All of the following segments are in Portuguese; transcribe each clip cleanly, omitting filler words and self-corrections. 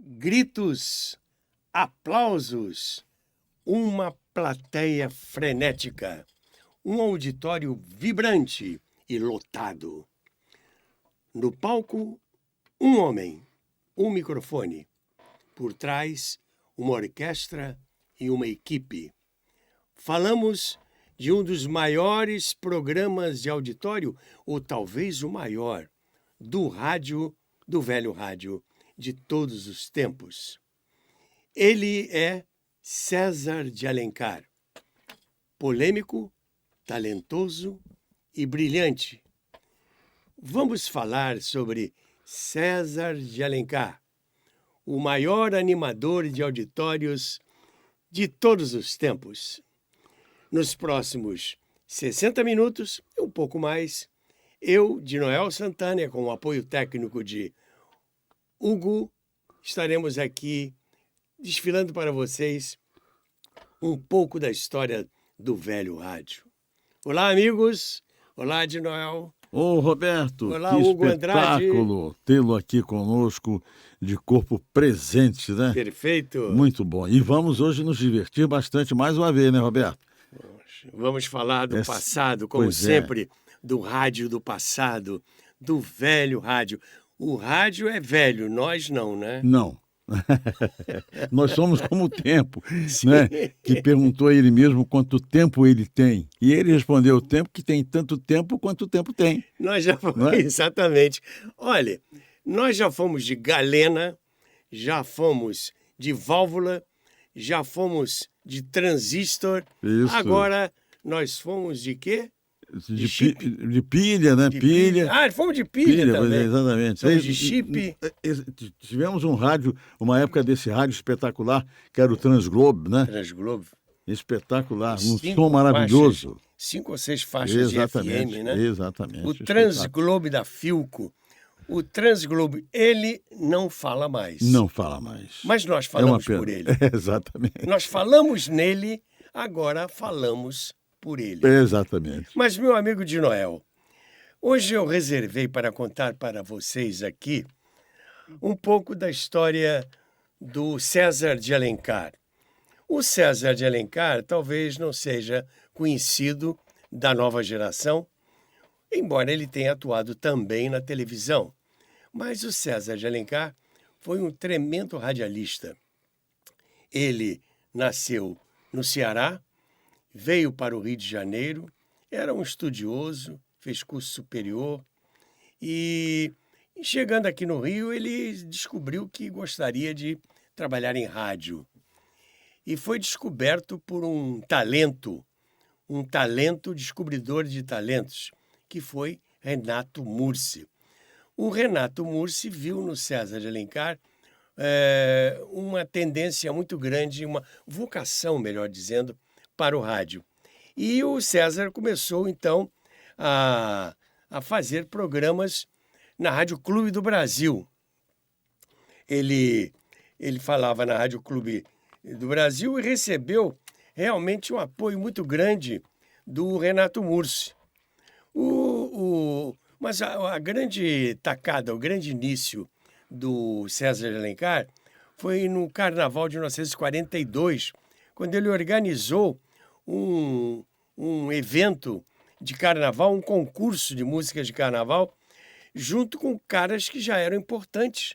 gritos, aplausos, uma plateia frenética, um auditório vibrante e lotado. No palco, um homem, um microfone. Por trás, uma orquestra e uma equipe. Falamos de um dos maiores programas de auditório, ou talvez o maior, do rádio, do velho rádio, de todos os tempos. Ele é César de Alencar. Polêmico, talentoso e brilhante. Vamos falar sobre César de Alencar, o maior animador de auditórios de todos os tempos. Nos próximos 60 minutos, um pouco mais, eu, de Noel Santana, com o apoio técnico de Hugo, estaremos aqui desfilando para vocês um pouco da história do velho rádio. Olá, amigos! Olá, de Noel! Ô, Roberto, olá, que Hugo Andrade. espetáculo tê-lo aqui conosco de corpo presente, né? Perfeito! Muito bom. E vamos hoje nos divertir bastante mais uma vez, né, Roberto? Vamos falar do passado, como sempre, do rádio do passado, do velho rádio. O rádio é velho, nós não, né? Não. Nós somos como o tempo, né? Que perguntou a ele mesmo quanto tempo ele tem. E ele respondeu: o tempo que tem tanto tempo quanto o tempo tem. Nós já fomos, exatamente. Olha, nós já fomos de galena, já fomos de válvula, já fomos de transistor. Isso. Agora nós fomos de quê? De pilha, né? Pilha. Ah, fomos de pilha também. Exatamente. Somos de chip. Tivemos um rádio, uma época desse rádio espetacular, que era o Transglobe, né? Transglobe. Espetacular, um som maravilhoso. Faixas, 5 ou 6 faixas de FM, né? Exatamente. O Transglobe da Philco. O Transglobe, ele não fala mais. Não fala mais. Mas nós falamos por ele. Exatamente. Nós falamos nele, agora falamos por ele. Exatamente. Mas, meu amigo de Noel, hoje eu reservei para contar para vocês aqui um pouco da história do César de Alencar. O César de Alencar talvez não seja conhecido da nova geração, embora ele tenha atuado também na televisão. Mas o César de Alencar foi um tremendo radialista. Ele nasceu no Ceará, veio para o Rio de Janeiro, era um estudioso, fez curso superior e, chegando aqui no Rio, ele descobriu que gostaria de trabalhar em rádio. E foi descoberto por um talento descobridor de talentos, que foi Renato Mursi. O Renato Mursi viu no César de Alencar uma tendência muito grande, uma vocação, melhor dizendo, para o rádio. E o César começou, então, a fazer programas na Rádio Clube do Brasil. Ele falava na Rádio Clube do Brasil e recebeu realmente um apoio muito grande do Renato Mursi. Mas a grande tacada, o grande início do César de Alencar foi no Carnaval de 1942, quando ele organizou um evento de carnaval, um concurso de músicas de carnaval, junto com caras que já eram importantes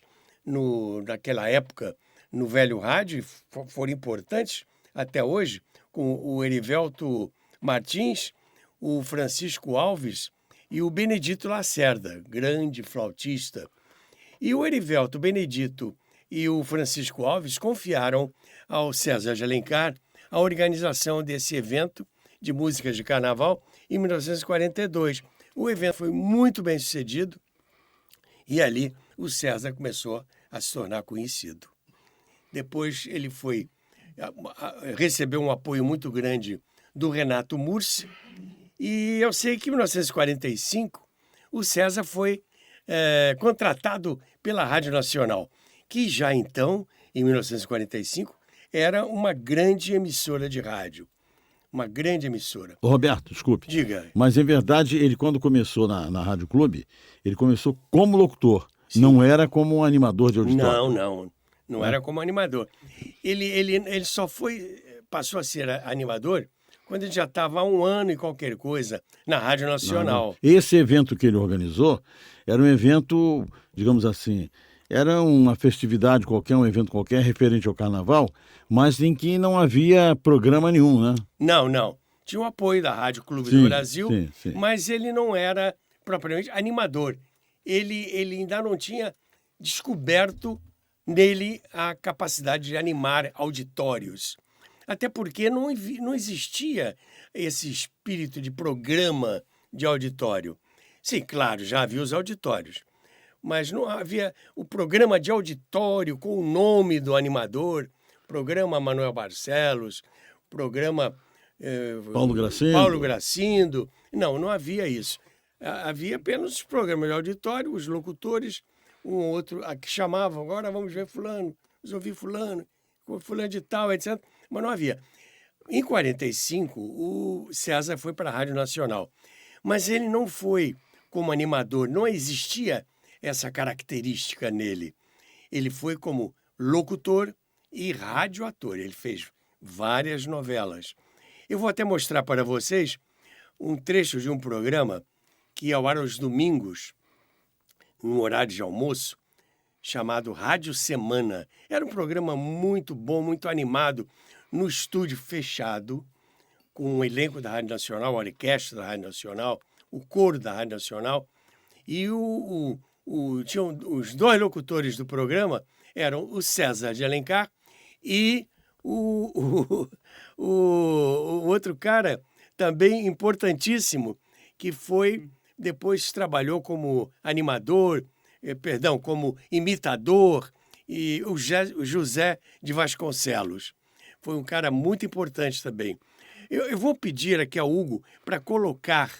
naquela época no velho rádio, foram importantes até hoje, com o Erivelto Martins, o Francisco Alves e o Benedito Lacerda, grande flautista. E o Erivelto, o Benedito e o Francisco Alves confiaram ao César de Alencar a organização desse evento de músicas de carnaval em 1942. O evento foi muito bem sucedido e ali o César começou a se tornar conhecido. Depois ele recebeu um apoio muito grande do Renato Mursi e eu sei que em 1945 o César foi contratado pela Rádio Nacional, que já então, em 1945, era uma grande emissora de rádio. Uma grande emissora. Roberto, desculpe. Diga. Mas, em verdade, ele quando começou na Rádio Clube, ele começou como locutor. Sim. Não era como um animador de auditório. Não. Não era como animador. Ele só passou a ser animador quando ele já estava há 1 ano e qualquer coisa na Rádio Nacional. Esse evento que ele organizou era um evento, digamos assim, era uma festividade qualquer, um evento qualquer referente ao carnaval, mas em que não havia programa nenhum, né? Não. Tinha o apoio da Rádio Clube Sim, do Brasil, sim. mas ele não era propriamente animador. Ele ainda não tinha descoberto nele a capacidade de animar auditórios. Até porque não existia esse espírito de programa de auditório. Sim, claro, já havia os auditórios, mas não havia o programa de auditório com o nome do animador, programa Manuel Barcelos, programa Paulo Gracindo. Não havia isso. Havia apenas os programas de auditório, os locutores, um ou outro que chamavam, agora vamos ver fulano, vamos ouvir fulano de tal, etc. Mas não havia. Em 45, o César foi para a Rádio Nacional, mas ele não foi como animador, não existia essa característica nele. Ele foi como locutor e radioator, ele fez várias novelas. Eu vou até mostrar para vocês um trecho de um programa que ia ao ar aos domingos, no horário de almoço, chamado Rádio Semana. Era um programa muito bom, muito animado, no estúdio fechado, com o elenco da Rádio Nacional, a orquestra da Rádio Nacional, o coro da Rádio Nacional. E tinham os 2 locutores do programa, eram o César de Alencar e o outro cara, também importantíssimo, que depois trabalhou como animador, como imitador, e o José de Vasconcelos. Foi um cara muito importante também. Eu vou pedir aqui ao Hugo para colocar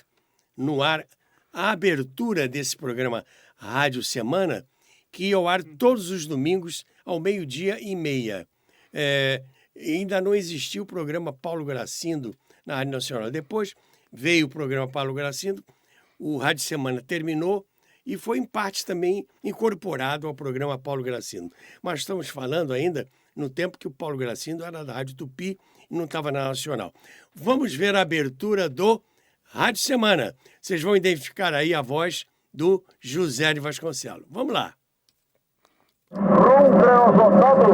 no ar a abertura desse programa Rádio Semana, que ia ao ar todos os domingos ao 12:30. Ainda não existia o programa Paulo Gracindo na Rádio Nacional. Depois veio o programa Paulo Gracindo, o Rádio Semana terminou e foi em parte também incorporado ao programa Paulo Gracindo. Mas estamos falando ainda no tempo que o Paulo Gracindo era da Rádio Tupi e não estava na Nacional. Vamos ver a abertura do Rádio Semana. Vocês vão identificar aí a voz do José de Vasconcelos. Vamos lá. Rum creosotado.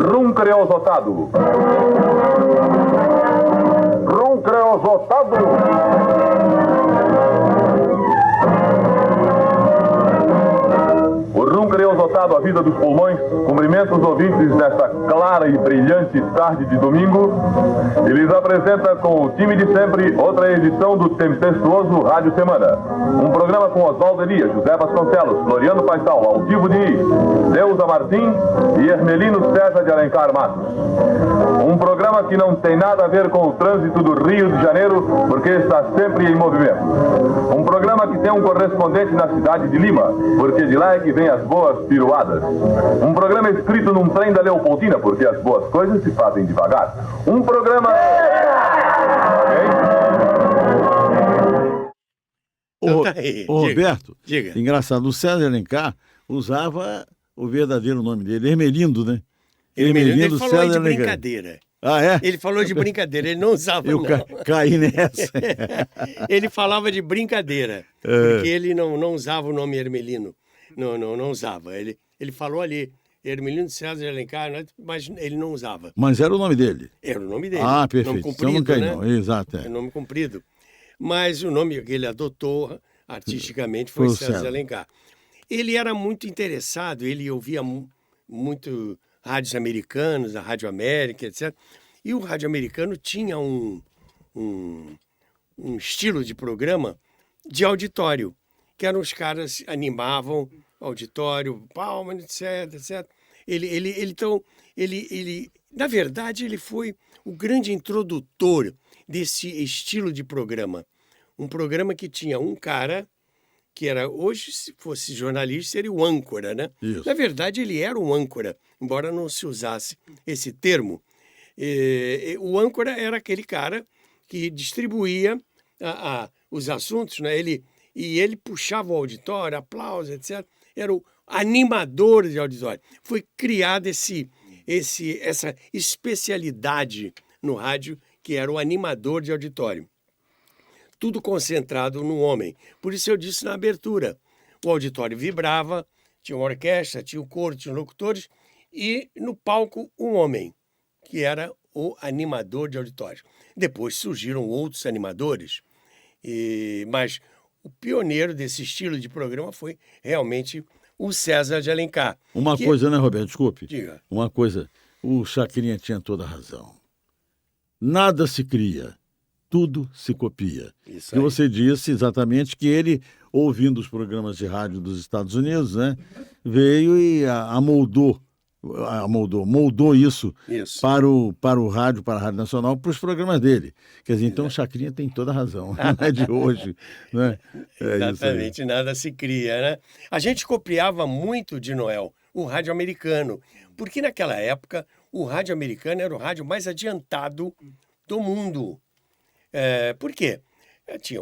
Rum creosotado. O rum creosotado, a vida dos pulmões, cumprimenta os ouvintes nesta clara e brilhante tarde de domingo e lhes apresenta com o time de sempre outra edição do tempestuoso Rádio Semana. Um programa com Oswaldo Elias, José Vasconcelos, Floriano Paisal, Altivo Diniz, Neuza Martim e Hermelino César de Alencar Matos. Um programa que não tem nada a ver com o trânsito do Rio de Janeiro, porque está sempre em movimento. Um programa que tem um correspondente na cidade de Lima, porque de lá é que vem as boas piruadas. Um programa escrito num trem da Leopoldina, porque as boas coisas se fazem devagar. Um programa... Roberto, diga. Engraçado, o César Alencar usava o verdadeiro nome dele, Hermelindo, né? Ele falou aí de brincadeira. Ah, é? Ele falou de brincadeira, ele não usava, Eu caí nessa. Ele falava de brincadeira, porque ele não usava o nome Hermelino. Não usava. Ele falou ali, Hermelino César de Alencar, mas ele não usava. Mas era o nome dele? Era o nome dele. Ah, perfeito. Nome comprido, não cai, né? não. Exato. É nome comprido. Mas o nome que ele adotou artisticamente foi César de Alencar. Ele era muito interessado, ele ouvia muito rádios americanos, a Rádio América, etc. E o Rádio Americano tinha um estilo de programa de auditório, que eram os caras animavam auditório, palma, etc, etc. Então, na verdade, ele foi o grande introdutor desse estilo de programa. Um programa que tinha um cara que era, hoje, se fosse jornalista, seria o âncora, né? Isso. Na verdade, ele era um âncora, embora não se usasse esse termo. O âncora era aquele cara que distribuía os assuntos, né? Ele puxava o auditório, aplausos, etc. era o animador de auditório. Foi criada essa especialidade no rádio, que era o animador de auditório. Tudo concentrado no homem. Por isso eu disse na abertura, o auditório vibrava, tinha uma orquestra, tinha um coro, tinha locutores, e no palco um homem, que era o animador de auditório. Depois surgiram outros animadores, mas o pioneiro desse estilo de programa foi realmente o César de Alencar. Uma coisa, né, Roberto? Desculpe. Diga. Uma coisa. O Chacrinha tinha toda a razão. Nada se cria, tudo se copia. Isso E aí. você disse exatamente que ele, ouvindo os programas de rádio dos Estados Unidos, né, veio e moldou isso, Isso. para o rádio, para a Rádio Nacional, para os programas dele. Quer dizer, então o Chacrinha tem toda a razão, não é de hoje. Né? É Exatamente, nada se cria, né? A gente copiava muito de Noel, o rádio americano, porque naquela época o rádio americano era o rádio mais adiantado do mundo. Por quê? Tinha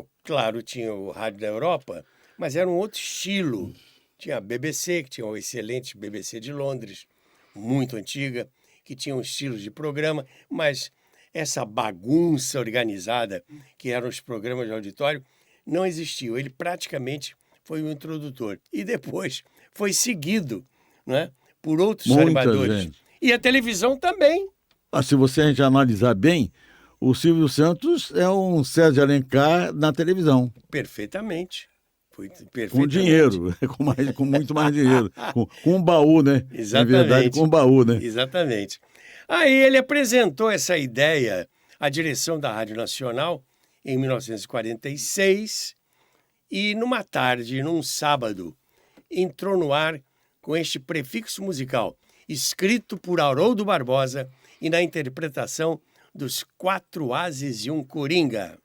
o rádio da Europa, mas era um outro estilo. Tinha a BBC, que tinha o excelente BBC de Londres, muito antiga, que tinha um estilo de programa, mas essa bagunça organizada que eram os programas de auditório não existiu. Ele praticamente foi o introdutor. E depois foi seguido, né, por outros Muita animadores. gente. E a televisão também. Se você a gente analisar bem, o Silvio Santos é um César de Alencar na televisão. Perfeitamente. Foi Com perfeitamente. dinheiro, com muito mais dinheiro. Com um baú, né? Exatamente. Na verdade, com um baú, né? Exatamente. Aí ele apresentou essa ideia à direção da Rádio Nacional em 1946 e numa tarde, num sábado, entrou no ar com este prefixo musical, escrito por Haroldo Barbosa e na interpretação dos 4 Ases e um Coringa.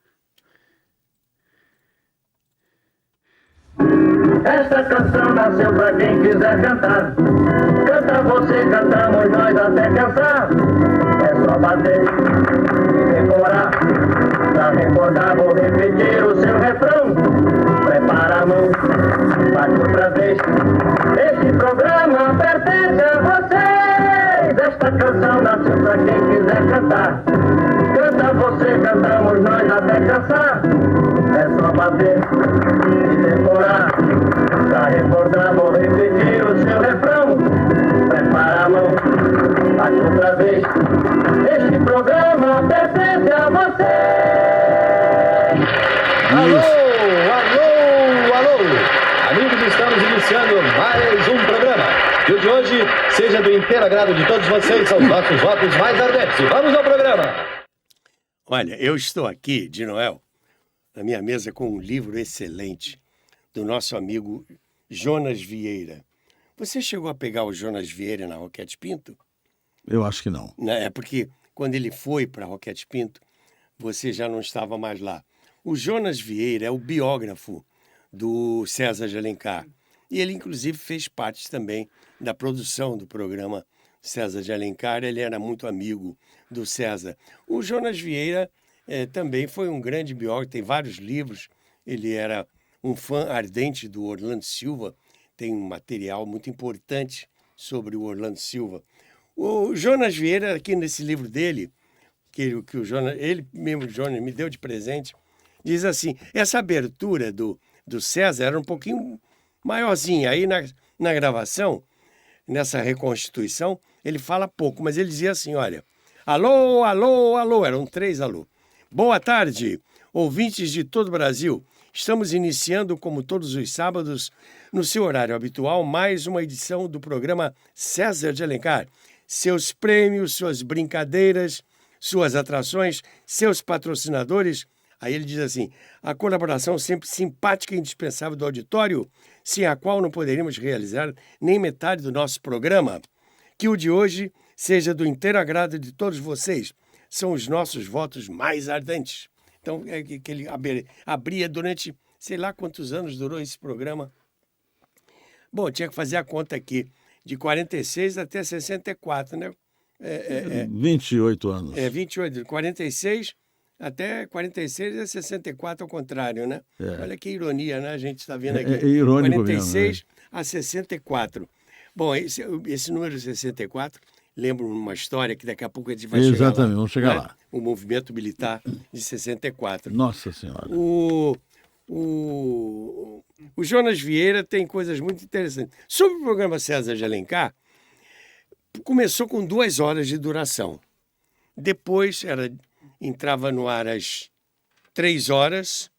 Esta canção nasceu pra quem quiser cantar. Canta você, cantamos nós até cansar. É só bater e decorar. Pra recordar, vou repetir o seu refrão. Prepara a mão, bate outra vez. Este programa pertence a vocês. Esta canção nasceu pra quem quiser cantar. Canta você, cantamos nós até cansar. É só bater e decorar. Pra recordar, vou repetir o seu refrão. Prepara a mão, bate outra vez. Este programa pertence a você. Alô, alô, alô! Amigos, estamos iniciando mais um programa. E o de hoje seja do inteiro agrado de todos vocês, são os nossos votos mais ardentes. E vamos ao programa! Olha, eu estou aqui, de Noel, na minha mesa com um livro excelente do nosso amigo Jonas Vieira. Você chegou a pegar o Jonas Vieira na Roquete Pinto? Eu acho que não. É porque quando ele foi para a Roquete Pinto, você já não estava mais lá. O Jonas Vieira é o biógrafo do César de Alencar. E ele, inclusive, fez parte também da produção do programa César de Alencar. Ele era muito amigo do César. O Jonas Vieira também foi um grande biógrafo, tem vários livros. Ele era um fã ardente do Orlando Silva, tem um material muito importante sobre o Orlando Silva. O Jonas Vieira, aqui nesse livro dele, que o Jonas, ele mesmo, Jonas, me deu de presente, diz assim, essa abertura do César era um pouquinho maiorzinha. Aí na gravação, nessa reconstituição, ele fala pouco, mas ele dizia assim, olha, alô, alô, alô, eram 3 alô. Boa tarde, ouvintes de todo o Brasil. Estamos iniciando, como todos os sábados, no seu horário habitual, mais uma edição do programa César de Alencar. Seus prêmios, suas brincadeiras, suas atrações, seus patrocinadores. Aí ele diz assim, a colaboração sempre simpática e indispensável do auditório, sem a qual não poderíamos realizar nem metade do nosso programa. Que o de hoje seja do inteiro agrado de todos vocês. São os nossos votos mais ardentes. Então, que ele abria durante, sei lá quantos anos durou esse programa. Bom, tinha que fazer a conta aqui, de 46 até 64, né? 28 anos. 28, 46, Até 46 e 64 ao contrário, né? É. Olha que ironia, né? A gente está vendo aqui. É irônico 46 mesmo, a 64. Bom, esse número 64, lembro uma história que daqui a pouco a gente vai chegar lá. Exatamente, vamos chegar né? lá. O movimento militar de 64. Nossa Senhora. O Jonas Vieira tem coisas muito interessantes. Sobre o programa César de Alencar, começou com 2 horas de duração. Depois entrava no ar às 3 horas.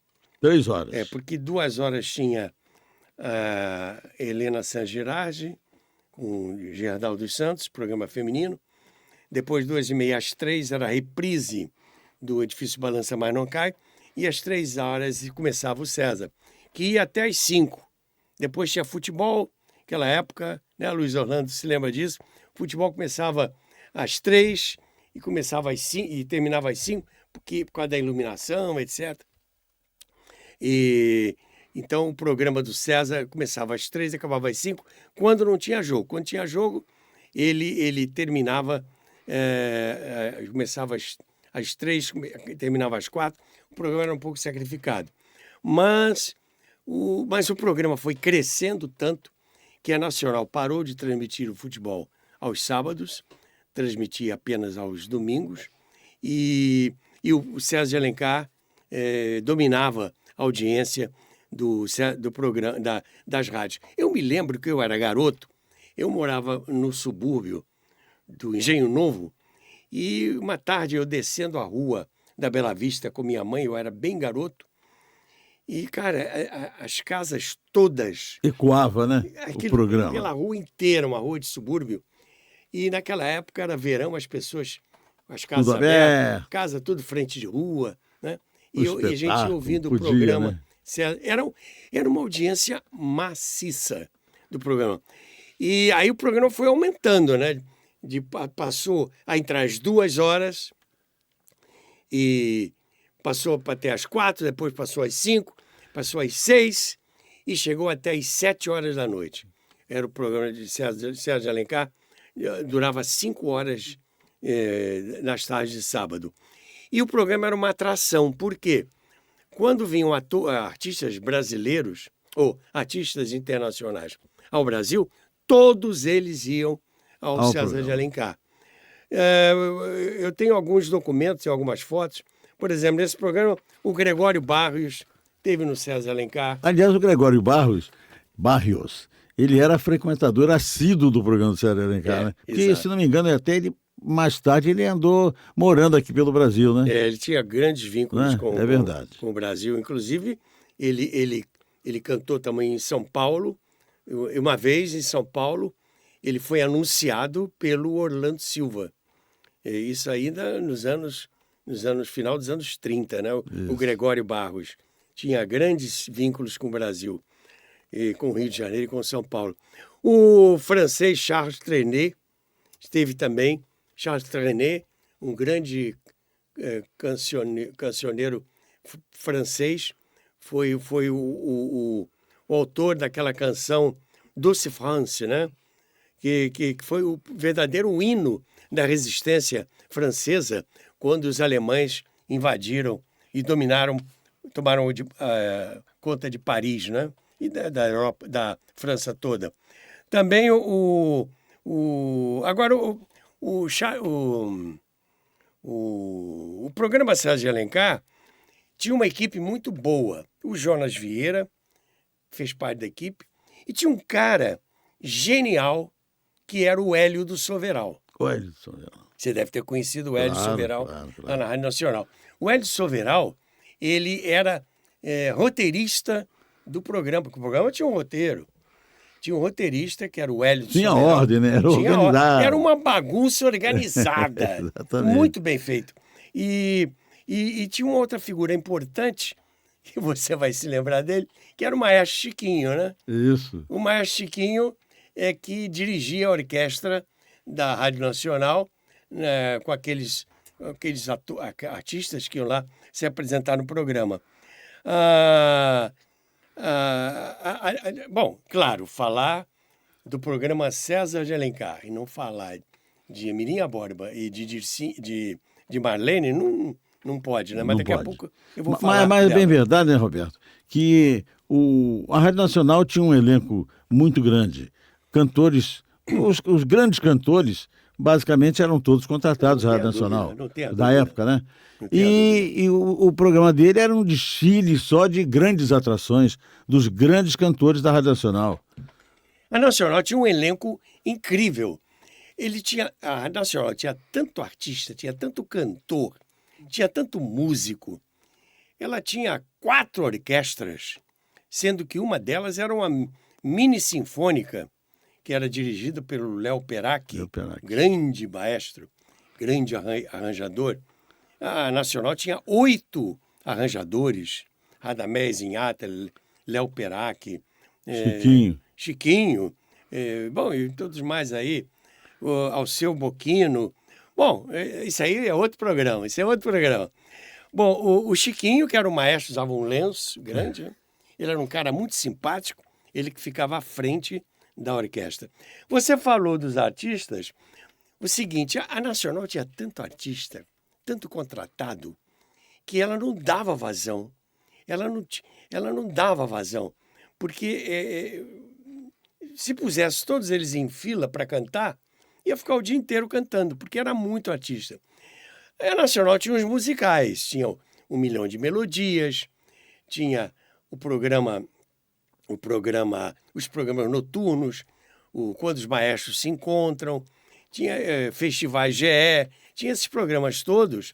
3 horas. Porque 2 horas tinha a Helena San Girardi, com Gerdau dos Santos, programa feminino. Depois, 2h30 às 3 era a reprise do Edifício Balança Mas Não Cai. E às 3 horas começava o César, que ia até às 5. Depois tinha futebol, naquela época, né? Luiz Orlando se lembra disso. O futebol começava às 3 e começava às 5 e terminava às 5, por causa da iluminação, etc. Então o programa do César começava às 3 e acabava às 5, quando não tinha jogo. Quando tinha jogo, ele terminava, começava às 3, terminava às 4. O programa era um pouco sacrificado. Mas o programa foi crescendo tanto que a Nacional parou de transmitir o futebol aos sábados, transmitia apenas aos domingos, e o César de Alencar dominava a audiência do programa, das rádios. Eu me lembro que eu era garoto, eu morava no subúrbio do Engenho Novo, e uma tarde eu descendo a rua da Bela Vista com minha mãe, eu era bem garoto, e, cara, as casas todas... Ecoava, né? O programa. Pela rua inteira, uma rua de subúrbio. E naquela época era verão, as pessoas, as casas tudo abertas, casa tudo frente de rua, né? E a gente ouvindo o programa. Né? Era uma audiência maciça do programa. E aí o programa foi aumentando, né? Passou a entrar às 2 horas e passou até às 4, depois passou às 5, passou às 6 e chegou até às 7 horas da noite. Era o programa de César de Alencar, durava 5 horas nas tardes de sábado. E o programa era uma atração, por quê? Quando vinham artistas brasileiros ou artistas internacionais ao Brasil, todos eles iam ao César programa de Alencar. Eu tenho alguns documentos e algumas fotos. Por exemplo, nesse programa, o Gregório Barrios esteve no César de Alencar. Aliás, o Gregório Barrios, ele era frequentador assíduo do programa do César de Alencar, né? Porque, se não me engano, até mais tarde ele andou morando aqui pelo Brasil, né? Ele tinha grandes vínculos com o Brasil. Inclusive, ele cantou também em São Paulo. Uma vez em São Paulo, ele foi anunciado pelo Orlando Silva. Isso ainda nos anos final dos anos 30, né? O Gregório Barrios tinha grandes vínculos com o Brasil, e com o Rio de Janeiro e com São Paulo. O francês Charles Trenet esteve também. Charles Trenet, um grande cancioneiro francês, foi o autor daquela canção Douce France, né? Que foi o verdadeiro hino da resistência francesa quando os alemães invadiram e tomaram conta de Paris, né? E da Europa, da França toda. Também o programa César de Alencar tinha uma equipe muito boa. O Jonas Vieira fez parte da equipe e tinha um cara genial que era o Hélio do Soveral. O Hélio do Soveral. Você deve ter conhecido o Hélio Soveral claro. lá na Rádio Nacional. O Hélio Soveral, ele era roteirista do programa, porque o programa tinha um roteiro. Tinha um roteirista, que era o Hélio Tinha Soveral. ordem, né? Era organizado. Era uma bagunça organizada. Exatamente. Muito bem feito. E tinha uma outra figura importante, que você vai se lembrar dele, que era o Maestro Chiquinho, né? Isso. O Maestro Chiquinho é que dirigia a orquestra da Rádio Nacional, né, com aqueles artistas que iam lá se apresentar no programa. Bom, claro, falar do programa César de Alencar e não falar de Emilinha Borba e de Marlene Não pode, né? Mas Não daqui a pode. pouco eu vou falar Mas é dela. bem verdade, né, Roberto, que a Rádio Nacional tinha um elenco muito grande. Cantores, os grandes cantores, basicamente eram todos contratados da Não Rádio tenha dúvida, Nacional, não tenha da dúvida. época, né? Não tenha dúvida. E o programa dele era um desfile só de grandes atrações, dos grandes cantores da Rádio Nacional. A Nacional tinha um elenco incrível. A Nacional tinha tanto artista, tinha tanto cantor, tinha tanto músico. Ela tinha 4 orquestras, sendo que uma delas era uma mini sinfônica, que era dirigida pelo Léo Peracchi, Léo Peracchi. grande maestro, grande arranjador. A Nacional tinha 8 arranjadores, Radamés Inhata, Léo Peracchi, Chiquinho, bom, e todos mais aí, o Alceu Boquino. Bom, isso aí é outro programa, Bom, o Chiquinho, que era o maestro, usava um lenço grande, né? Ele era um cara muito simpático, ele que ficava à frente da orquestra. Você falou dos artistas, o seguinte, a Nacional tinha tanto artista, tanto contratado, que ela não dava vazão. Ela não dava vazão, porque se pusesse todos eles em fila para cantar, ia ficar o dia inteiro cantando, porque era muito artista. A Nacional tinha os musicais, tinha 1 Milhão de Melodias, tinha os programas noturnos, Quando os Maestros se Encontram, tinha festivais GE, tinha esses programas todos,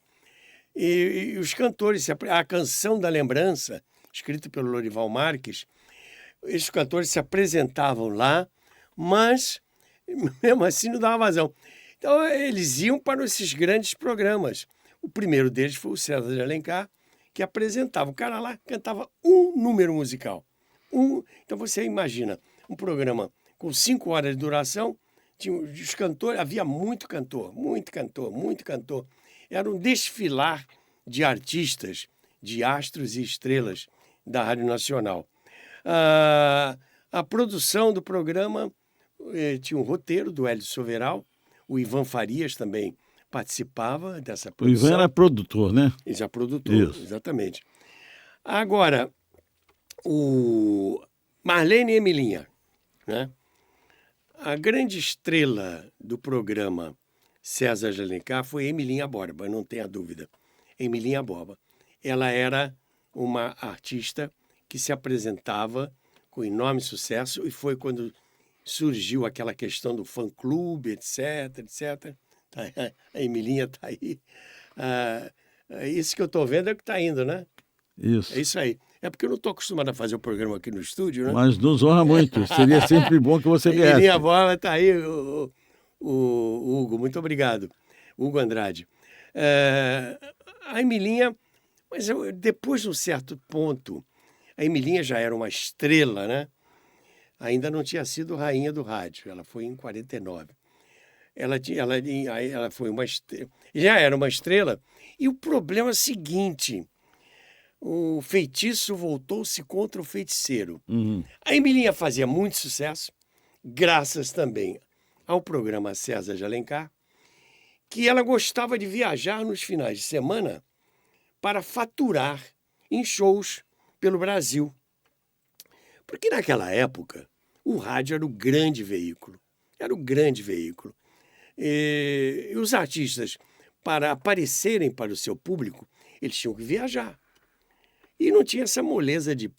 e os cantores, a Canção da Lembrança, escrita pelo Lorival Marques, esses cantores se apresentavam lá, mas mesmo assim não dava vazão. Então eles iam para esses grandes programas. O primeiro deles foi o César de Alencar, que apresentava. O cara lá cantava um número musical. Então você imagina, um programa com 5 horas de duração, tinha os cantores, havia muito cantor. Era um desfilar de artistas, de astros e estrelas da Rádio Nacional. A produção do programa tinha um roteiro do Hélio Soveral, o Ivan Farias também participava dessa produção. O Ivan era produtor, né? Ele já produtor, Isso. exatamente. Agora, o Marlene e Emilinha, né? A grande estrela do programa César de Alencar foi Emilinha Borba, não tenha dúvida. Emilinha Borba. Ela era uma artista que se apresentava com enorme sucesso e foi quando surgiu aquela questão do fã-clube, etc. A Emilinha está aí. Isso que eu estou vendo é o que está indo, né? Isso. É isso aí. É porque eu não estou acostumado a fazer o programa aqui no estúdio, né? Mas nos honra muito. Seria sempre bom que você viesse. Emilinha Borba está aí, o Hugo. Muito obrigado. Hugo Andrade. A Emilinha, mas depois de um certo ponto, a Emilinha já era uma estrela, né? Ainda não tinha sido rainha do rádio. Ela foi em 49. Ela foi uma estrela, já era uma estrela. E o problema é o seguinte: o feitiço voltou-se contra o feiticeiro. Uhum. A Emilinha fazia muito sucesso, graças também ao programa César de Alencar, que ela gostava de viajar nos finais de semana para faturar em shows pelo Brasil. Porque naquela época, o rádio era o grande veículo. E os artistas, para aparecerem para o seu público, eles tinham que viajar. E não tinha essa moleza de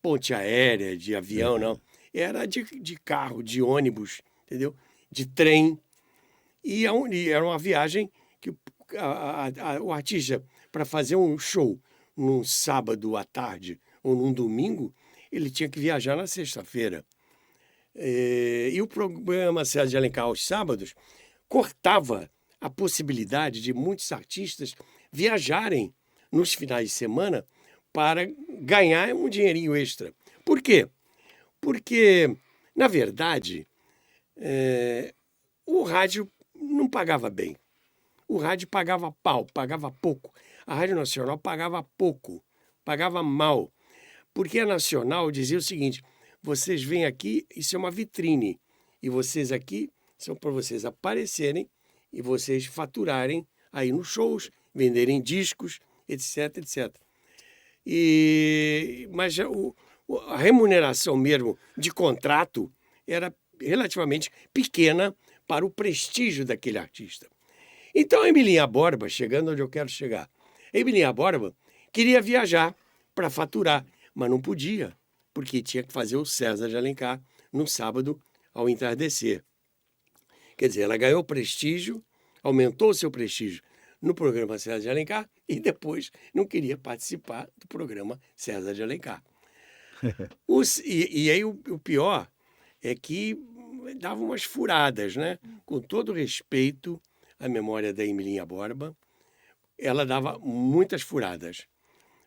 ponte aérea, de avião, não. Era de carro, de ônibus, entendeu? De trem. E era uma viagem que o artista, para fazer um show num sábado à tarde ou num domingo, ele tinha que viajar na sexta-feira. E o programa César de Alencar aos sábados cortava a possibilidade de muitos artistas viajarem nos finais de semana para ganhar um dinheirinho extra. Por quê? Porque, na verdade, o rádio não pagava bem. O rádio pagava pau, pagava pouco. A Rádio Nacional pagava pouco, pagava mal. Porque a Nacional dizia o seguinte: vocês vêm aqui, isso é uma vitrine. E vocês aqui são para vocês aparecerem e vocês faturarem aí nos shows, venderem discos etc, etc. Mas a remuneração mesmo de contrato era relativamente pequena para o prestígio daquele artista. Então a Emilinha Borba, chegando onde eu quero chegar, a Emilinha Borba queria viajar para faturar, mas não podia, porque tinha que fazer o César de Alencar no sábado ao entardecer. Quer dizer, ela ganhou prestígio, aumentou o seu prestígio no programa César de Alencar e depois não queria participar do programa César de Alencar. E aí o pior é que dava umas furadas, né? Com todo respeito à memória da Emilinha Borba, ela dava muitas furadas,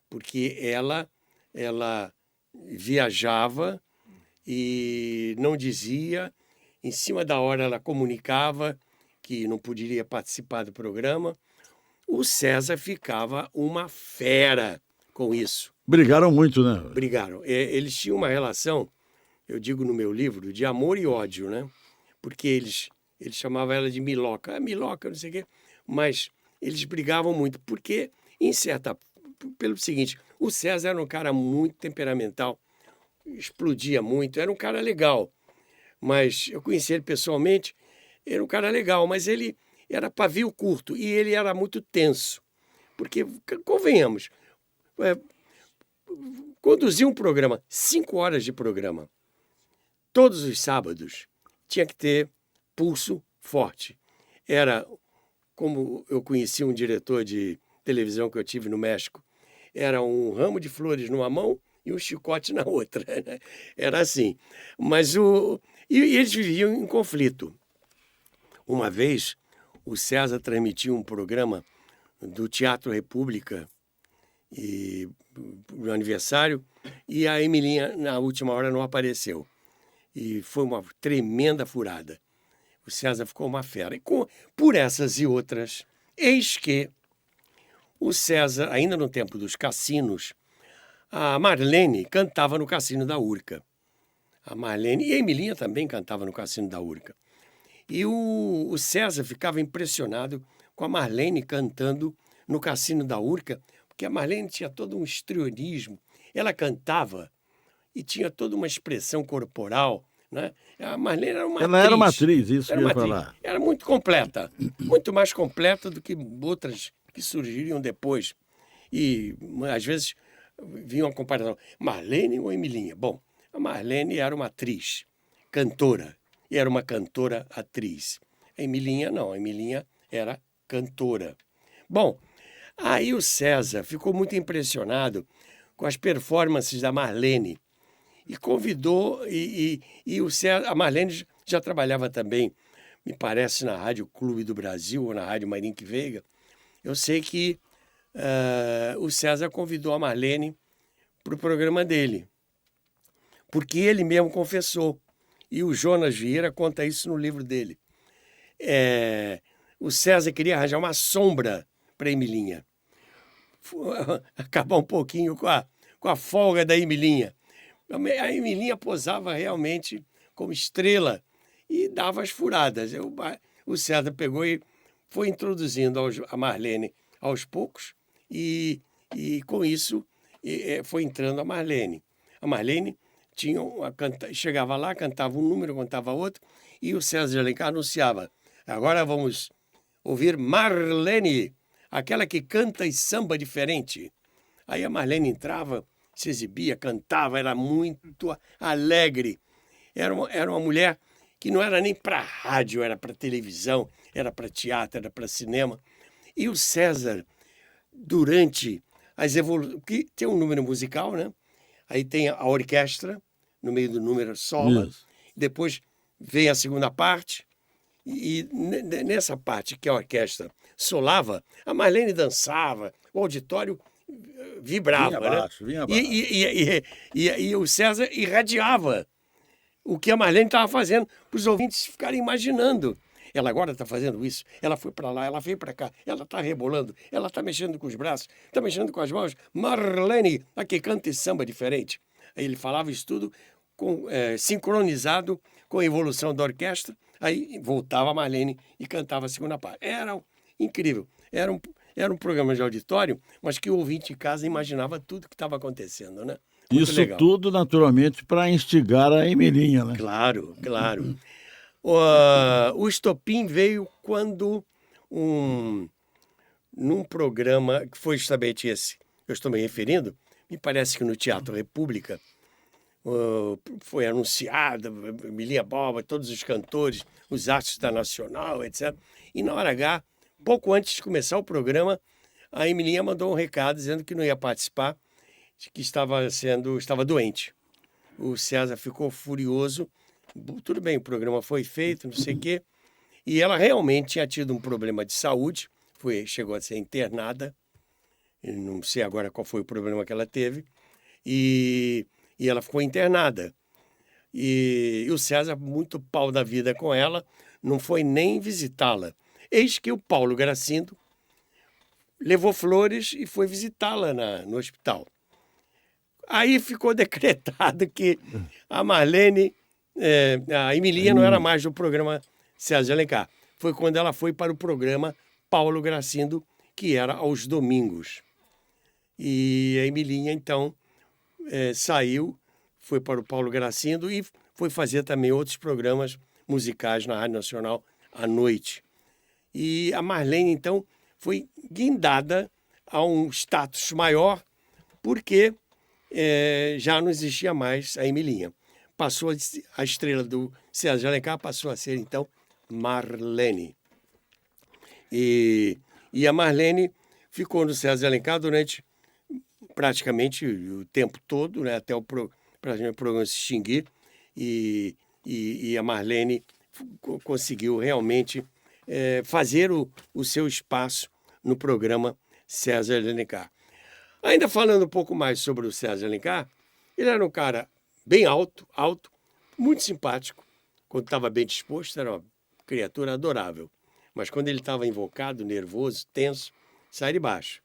porque ela viajava e não dizia, em cima da hora ela comunicava que não poderia participar do programa. O César ficava uma fera com isso. Brigaram muito, né? Brigaram. Eles tinham uma relação, eu digo no meu livro, de amor e ódio, né? Porque eles chamavam ela de Miloca. Miloca, não sei o quê. Mas eles brigavam muito, porque, pelo seguinte, o César era um cara muito temperamental, explodia muito, era um cara legal. Mas eu conheci ele pessoalmente, era um cara legal, mas ele era pavio curto e ele era muito tenso. Porque, convenhamos, conduzir um programa, 5 horas de programa, todos os sábados, tinha que ter pulso forte. Era, como eu conheci um diretor de televisão que eu tive no México, era um ramo de flores numa mão e um chicote na outra, né? Era assim. Mas e eles viviam em conflito. Uma vez, o César transmitiu um programa do Teatro República no aniversário, e a Emilinha, na última hora, não apareceu. E foi uma tremenda furada. O César ficou uma fera. E por essas e outras, eis que o César, ainda no tempo dos cassinos, a Marlene cantava no Cassino da Urca. A Marlene e a Emilinha também cantava no Cassino da Urca. E o César ficava impressionado com a Marlene cantando no Cassino da Urca, porque a Marlene tinha todo um histrionismo. Ela cantava e tinha toda uma expressão corporal, né? A Marlene era uma atriz. Ela era uma atriz, isso que eu ia falar. Era muito completa, muito mais completa do que outras que surgiriam depois. E, às vezes, vinha uma comparação. Marlene ou Emilinha? Bom, a Marlene era uma atriz, cantora, e era uma cantora-atriz. A Emilinha não, a Emilinha era cantora. Bom, aí o César ficou muito impressionado com as performances da Marlene e convidou, e o César, a Marlene já trabalhava também, me parece, na Rádio Clube do Brasil ou na Rádio Marinque Veiga. Eu sei que o César convidou a Marlene para o programa dele, porque ele mesmo confessou. E o Jonas Vieira conta isso no livro dele. O César queria arranjar uma sombra para a Emilinha. Acabar um pouquinho com a folga da Emilinha. A Emilinha posava realmente como estrela e dava as furadas. O César pegou e foi introduzindo a Marlene aos poucos e com isso foi entrando a Marlene. A Marlene chegava lá, cantava um número, cantava outro, e o César de Alencar anunciava: agora vamos ouvir Marlene, aquela que canta e samba diferente. Aí a Marlene entrava, se exibia, cantava, era muito alegre. Era uma mulher que não era nem para rádio, era para televisão, era para teatro, era para cinema. E o César, durante as evoluções, que tem um número musical, né? Aí tem a orquestra, no meio do número sola. Isso. Depois vem a segunda parte. E nessa parte que a orquestra solava, a Marlene dançava, o auditório vibrava. Vinha abaixo, né? Vinha abaixo. E o César irradiava o que a Marlene estava fazendo, para os ouvintes ficarem imaginando. Ela agora está fazendo isso, ela foi para lá, ela veio para cá, ela está rebolando, ela está mexendo com os braços, está mexendo com as mãos. Marlene, a que canta esse samba diferente. Aí ele falava isso tudo sincronizado com a evolução da orquestra, aí voltava a Marlene e cantava a segunda parte. Era incrível, Era um programa de auditório, mas que o ouvinte em casa imaginava tudo que estava acontecendo, né? Muito Isso legal. tudo, naturalmente, para instigar a Emilinha, né? Claro, claro. O estopim veio quando num programa que foi justamente esse que eu estou me referindo, me parece que no Teatro República, foi anunciada, Emilinha Borba, todos os cantores, os artistas da Nacional, etc. E na hora H, pouco antes de começar o programa, a Emilinha mandou um recado dizendo que não ia participar, que estava doente. O César ficou furioso. Tudo bem, o programa foi feito, não sei o quê. E ela realmente tinha tido um problema de saúde, chegou a ser internada. Eu não sei agora qual foi o problema que ela teve. E ela ficou internada. E o César, muito pau da vida com ela, não foi nem visitá-la. Eis que o Paulo Gracindo levou flores e foi visitá-la no hospital. Aí ficou decretado que a Marlene, a Emilinha não era mais do programa César de Alencar. Foi quando ela foi para o programa Paulo Gracindo, que era aos domingos. E a Emilinha, então, saiu, foi para o Paulo Gracindo e foi fazer também outros programas musicais na Rádio Nacional à noite. E a Marlene, então, foi guindada a um status maior, porque já não existia mais a Emilinha. Passou a estrela do César de Alencar, passou a ser, então, Marlene. E a Marlene ficou no César de Alencar durante praticamente o tempo todo, né, até o programa se extinguir, e a Marlene conseguiu realmente fazer o seu espaço no programa César de Alencar. Ainda falando um pouco mais sobre o César de Alencar, ele era um cara bem alto, muito simpático. Quando estava bem disposto, era uma criatura adorável. Mas quando ele estava invocado, nervoso, tenso, sai de baixo.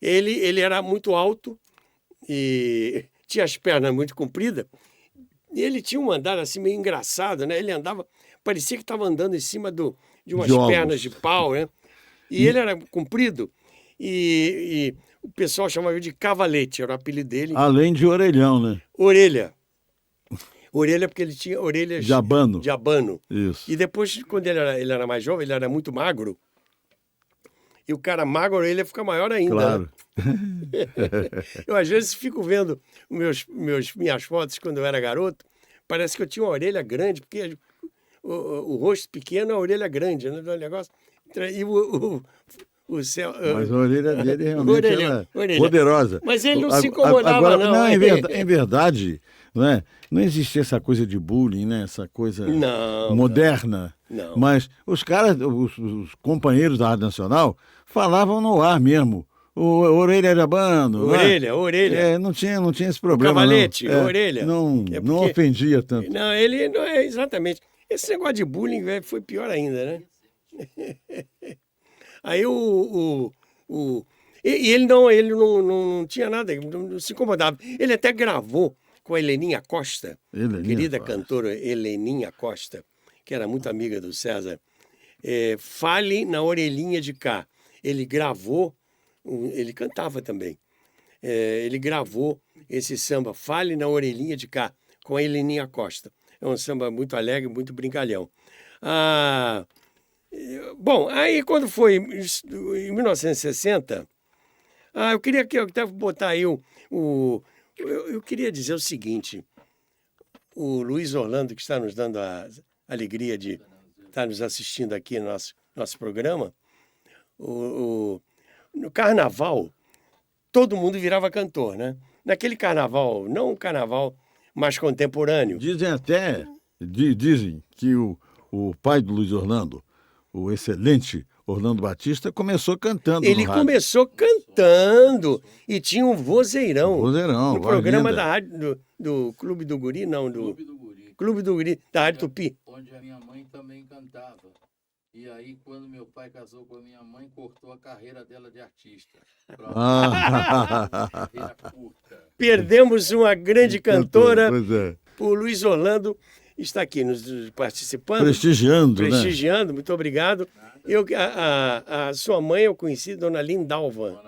Ele era muito alto e tinha as pernas muito compridas. E ele tinha um andar assim meio engraçado, né? Ele andava, parecia que estava andando em cima de umas pernas de pau, né? E ele era comprido e o pessoal chamava ele de Cavalete, era o apelido dele. Além de orelhão, né? Orelha porque ele tinha orelhas de abano. Isso. E depois, quando ele era mais jovem, ele era muito magro. E o cara magro, a orelha fica maior ainda. Claro. Né? Eu, às vezes, fico vendo minhas fotos quando eu era garoto. Parece que eu tinha uma orelha grande, porque o rosto pequeno, a orelha grande, né? O negócio. E o céu. Mas a orelha dele realmente era poderosa. Mas ele não se incomodava, agora, não. Em verdade, não existia essa coisa de bullying, né? Essa coisa moderna. Não. Mas os caras, os companheiros da Rádio Nacional, falavam no ar mesmo. Orelha de abano. Orelha. Não tinha esse problema. Cavalete, orelha. Não ofendia tanto. Não, ele não é exatamente. Esse negócio de bullying foi pior ainda, né? Aí ele não tinha nada, não se incomodava. Ele até gravou com a Heleninha Costa, querida cantora Heleninha Costa, que era muito amiga do César. Fale na orelhinha de cá. Ele gravou, ele cantava também. Ele gravou esse samba, Fale na orelhinha de cá, com a Heleninha Costa. É um samba muito alegre, muito brincalhão. Bom, aí quando foi em 1960, eu queria que eu até botar aí eu queria dizer o seguinte: o Luiz Orlando, que está nos dando a alegria de estar nos assistindo aqui no nosso programa, no carnaval, todo mundo virava cantor, né? Naquele carnaval, não um carnaval mais contemporâneo. Dizem que o pai do Luiz Orlando, o excelente Orlando Batista, começou cantando. Ele começou cantando e tinha um vozeirão. No programa da rádio do Clube do Guri, não, do Clube do Guri, da Rádio Tupi. Onde a minha mãe também cantava. E aí, quando meu pai casou com a minha mãe, cortou a carreira dela de artista. Carreira curta. Perdemos uma grande cantora, o Luiz Orlando. está aqui nos participando. Prestigiando, Muito obrigado. A sua mãe eu conheci, Dona Lindalva.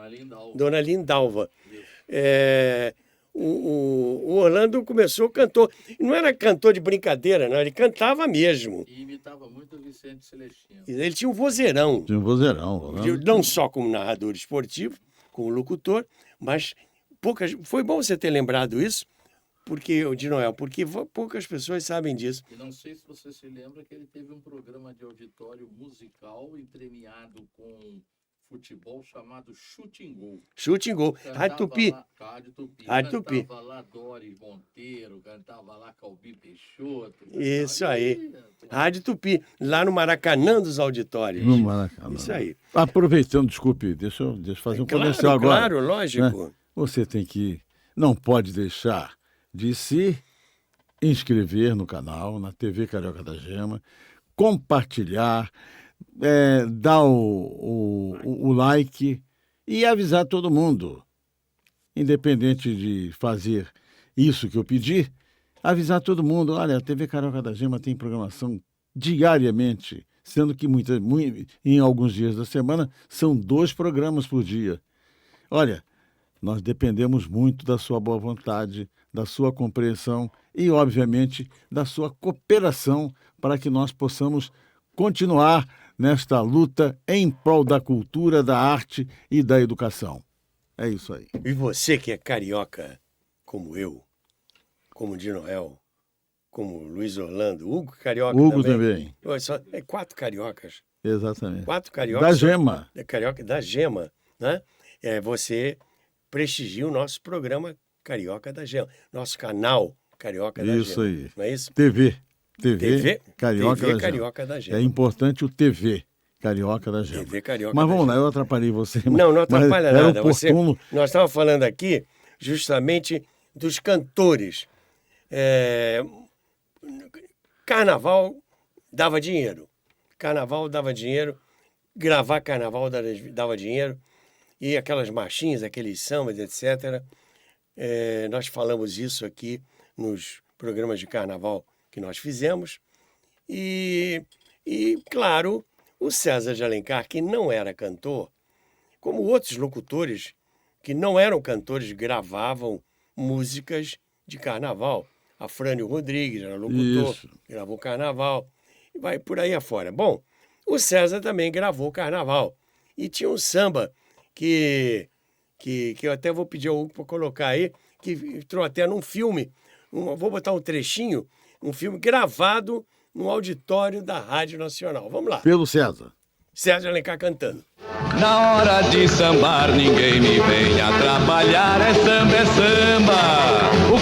Dona Lindalva. O Orlando começou, cantor. Não era cantor de brincadeira, não. Ele cantava mesmo. E imitava muito o Vicente Celestino. Ele tinha um vozeirão. Orlando. Não só como narrador esportivo, como locutor, mas foi bom você ter lembrado isso, porque poucas pessoas sabem disso. E não sei se você se lembra que ele teve um programa de auditório musical e premiado com futebol chamado Chute em Gol. Chute em Gol. Rádio Tupi. Rádio Tupi. Rádio Tupi. Cantava lá Doris Monteiro, cantava lá Calbi Peixoto. Isso aí. Rádio Tupi, lá no Maracanã dos auditórios. No Maracanã. Isso aí. Aproveitando, desculpe, deixa eu fazer um comercial agora. Claro, lógico. Né? Você não pode deixar de se inscrever no canal, na TV Carioca da Gema, compartilhar, dar o like e avisar todo mundo. Independente de fazer isso que eu pedi, avisar todo mundo, olha, a TV Carioca da Gema tem programação diariamente, sendo que em alguns dias da semana são 2 programas por dia. Olha, nós dependemos muito da sua boa vontade, da sua compreensão e, obviamente, da sua cooperação para que nós possamos continuar nesta luta em prol da cultura, da arte e da educação. É isso aí. E você que é carioca, como eu, como de Noel, como Luiz Orlando, Hugo carioca também. É 4 cariocas. Exatamente. 4 cariocas. Da Gema. Carioca da Gema, né? Você prestigia o nosso programa Carioca da Gema, nosso canal Carioca da Gema. Isso aí. Não é isso? TV Carioca da Gema. É importante o TV Carioca da Gema. TV Carioca Mas da vamos lá, Gema. eu atrapalhei você. Não atrapalha nada. Nós estávamos falando aqui justamente dos cantores. Carnaval dava dinheiro. Gravar carnaval dava dinheiro. E aquelas marchinhas, aqueles sambas, etc. Nós falamos isso aqui nos programas de carnaval que nós fizemos. E claro, o César de Alencar, que não era cantor, como outros locutores que não eram cantores, gravavam músicas de carnaval. Afrânio Rodrigues era locutor, gravou carnaval, e vai por aí afora. Bom, o César também gravou carnaval. E tinha um samba que eu até vou pedir ao Hugo para colocar aí, que entrou até num filme, vou botar um trechinho, um filme gravado no auditório da Rádio Nacional. Vamos lá. Pelo César. César Alencar cantando. Na hora de sambar, ninguém me venha trabalhar, é samba.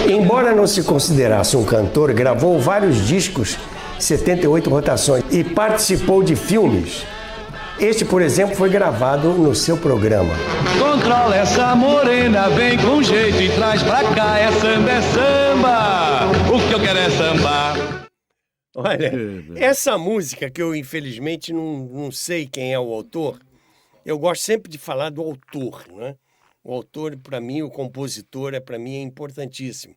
Embora não se considerasse um cantor, gravou vários discos, 78 rotações, e participou de filmes. Este, por exemplo, foi gravado no seu programa. Controla essa morena, vem com jeito e traz pra cá, é samba. O que eu quero é sambar. Olha, essa música que eu infelizmente não sei quem é o autor, eu gosto sempre de falar do autor, né? O autor, para mim, o compositor, para mim, é importantíssimo.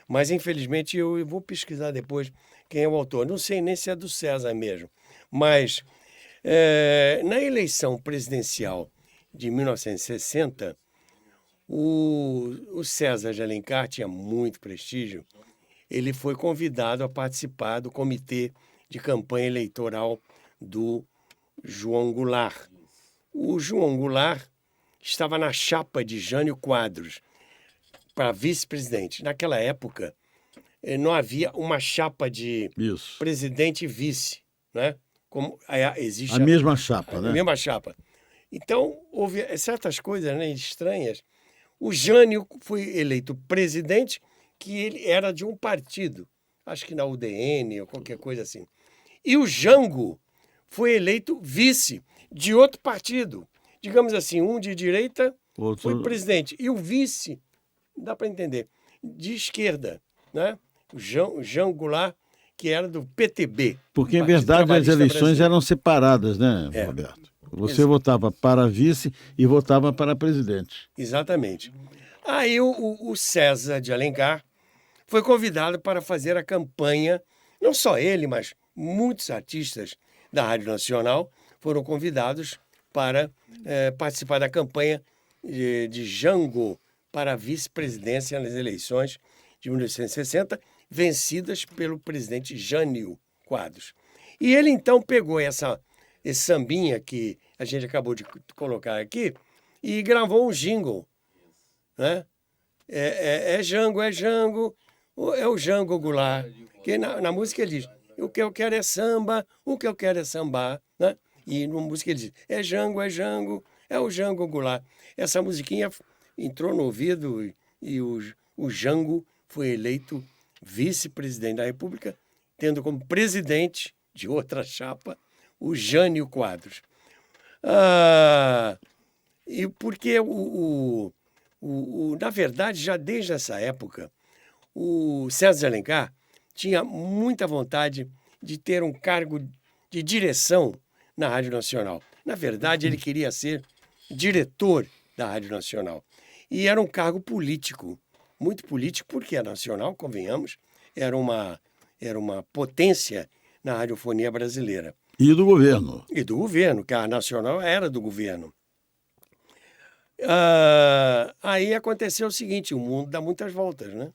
Mas, infelizmente, eu vou pesquisar depois quem é o autor. Não sei nem se é do César mesmo. Mas, na eleição presidencial de 1960, o César de Alencar tinha muito prestígio. Ele foi convidado a participar do comitê de campanha eleitoral do João Goulart. O João Goulart estava na chapa de Jânio Quadros para vice-presidente. Naquela época, não havia uma chapa de presidente e vice, né? Como existe a mesma chapa, né? A mesma chapa. Então, houve certas coisas, né, estranhas. O Jânio foi eleito presidente, que ele era de um partido, acho que na UDN ou qualquer coisa assim. E o Jango foi eleito vice de outro partido. Digamos assim, um de direita foi presidente. E o vice, dá para entender, de esquerda, né? O Jean Goulart, que era do PTB. Porque, em verdade, as eleições eram separadas, né, Roberto? Você votava para vice e votava para presidente. Exatamente. Aí o César de Alencar foi convidado para fazer a campanha, Não só ele, mas muitos artistas da Rádio Nacional foram convidados para participar da campanha de Jango para a vice-presidência nas eleições de 1960, vencidas pelo presidente Jânio Quadros. E ele, então, pegou esse sambinha que a gente acabou de colocar aqui e gravou um jingle, né? É Jango, é o Jango Goulart. Que na música ele diz, o que eu quero é samba, o que eu quero é sambar, né? E na música ele diz, é Jango, é o Jango Goulart. Essa musiquinha entrou no ouvido e o Jango foi eleito vice-presidente da República, tendo como presidente de outra chapa o Jânio Quadros. E porque na verdade, já desde essa época, o César de Alencar tinha muita vontade de ter um cargo de direção na Rádio Nacional. Na verdade, ele queria ser diretor da Rádio Nacional. E era um cargo político, muito político, porque a Nacional, convenhamos, era uma potência na radiofonia brasileira. E do governo. E do governo, que a Nacional era do governo. Aí aconteceu o seguinte, o mundo dá muitas voltas, né?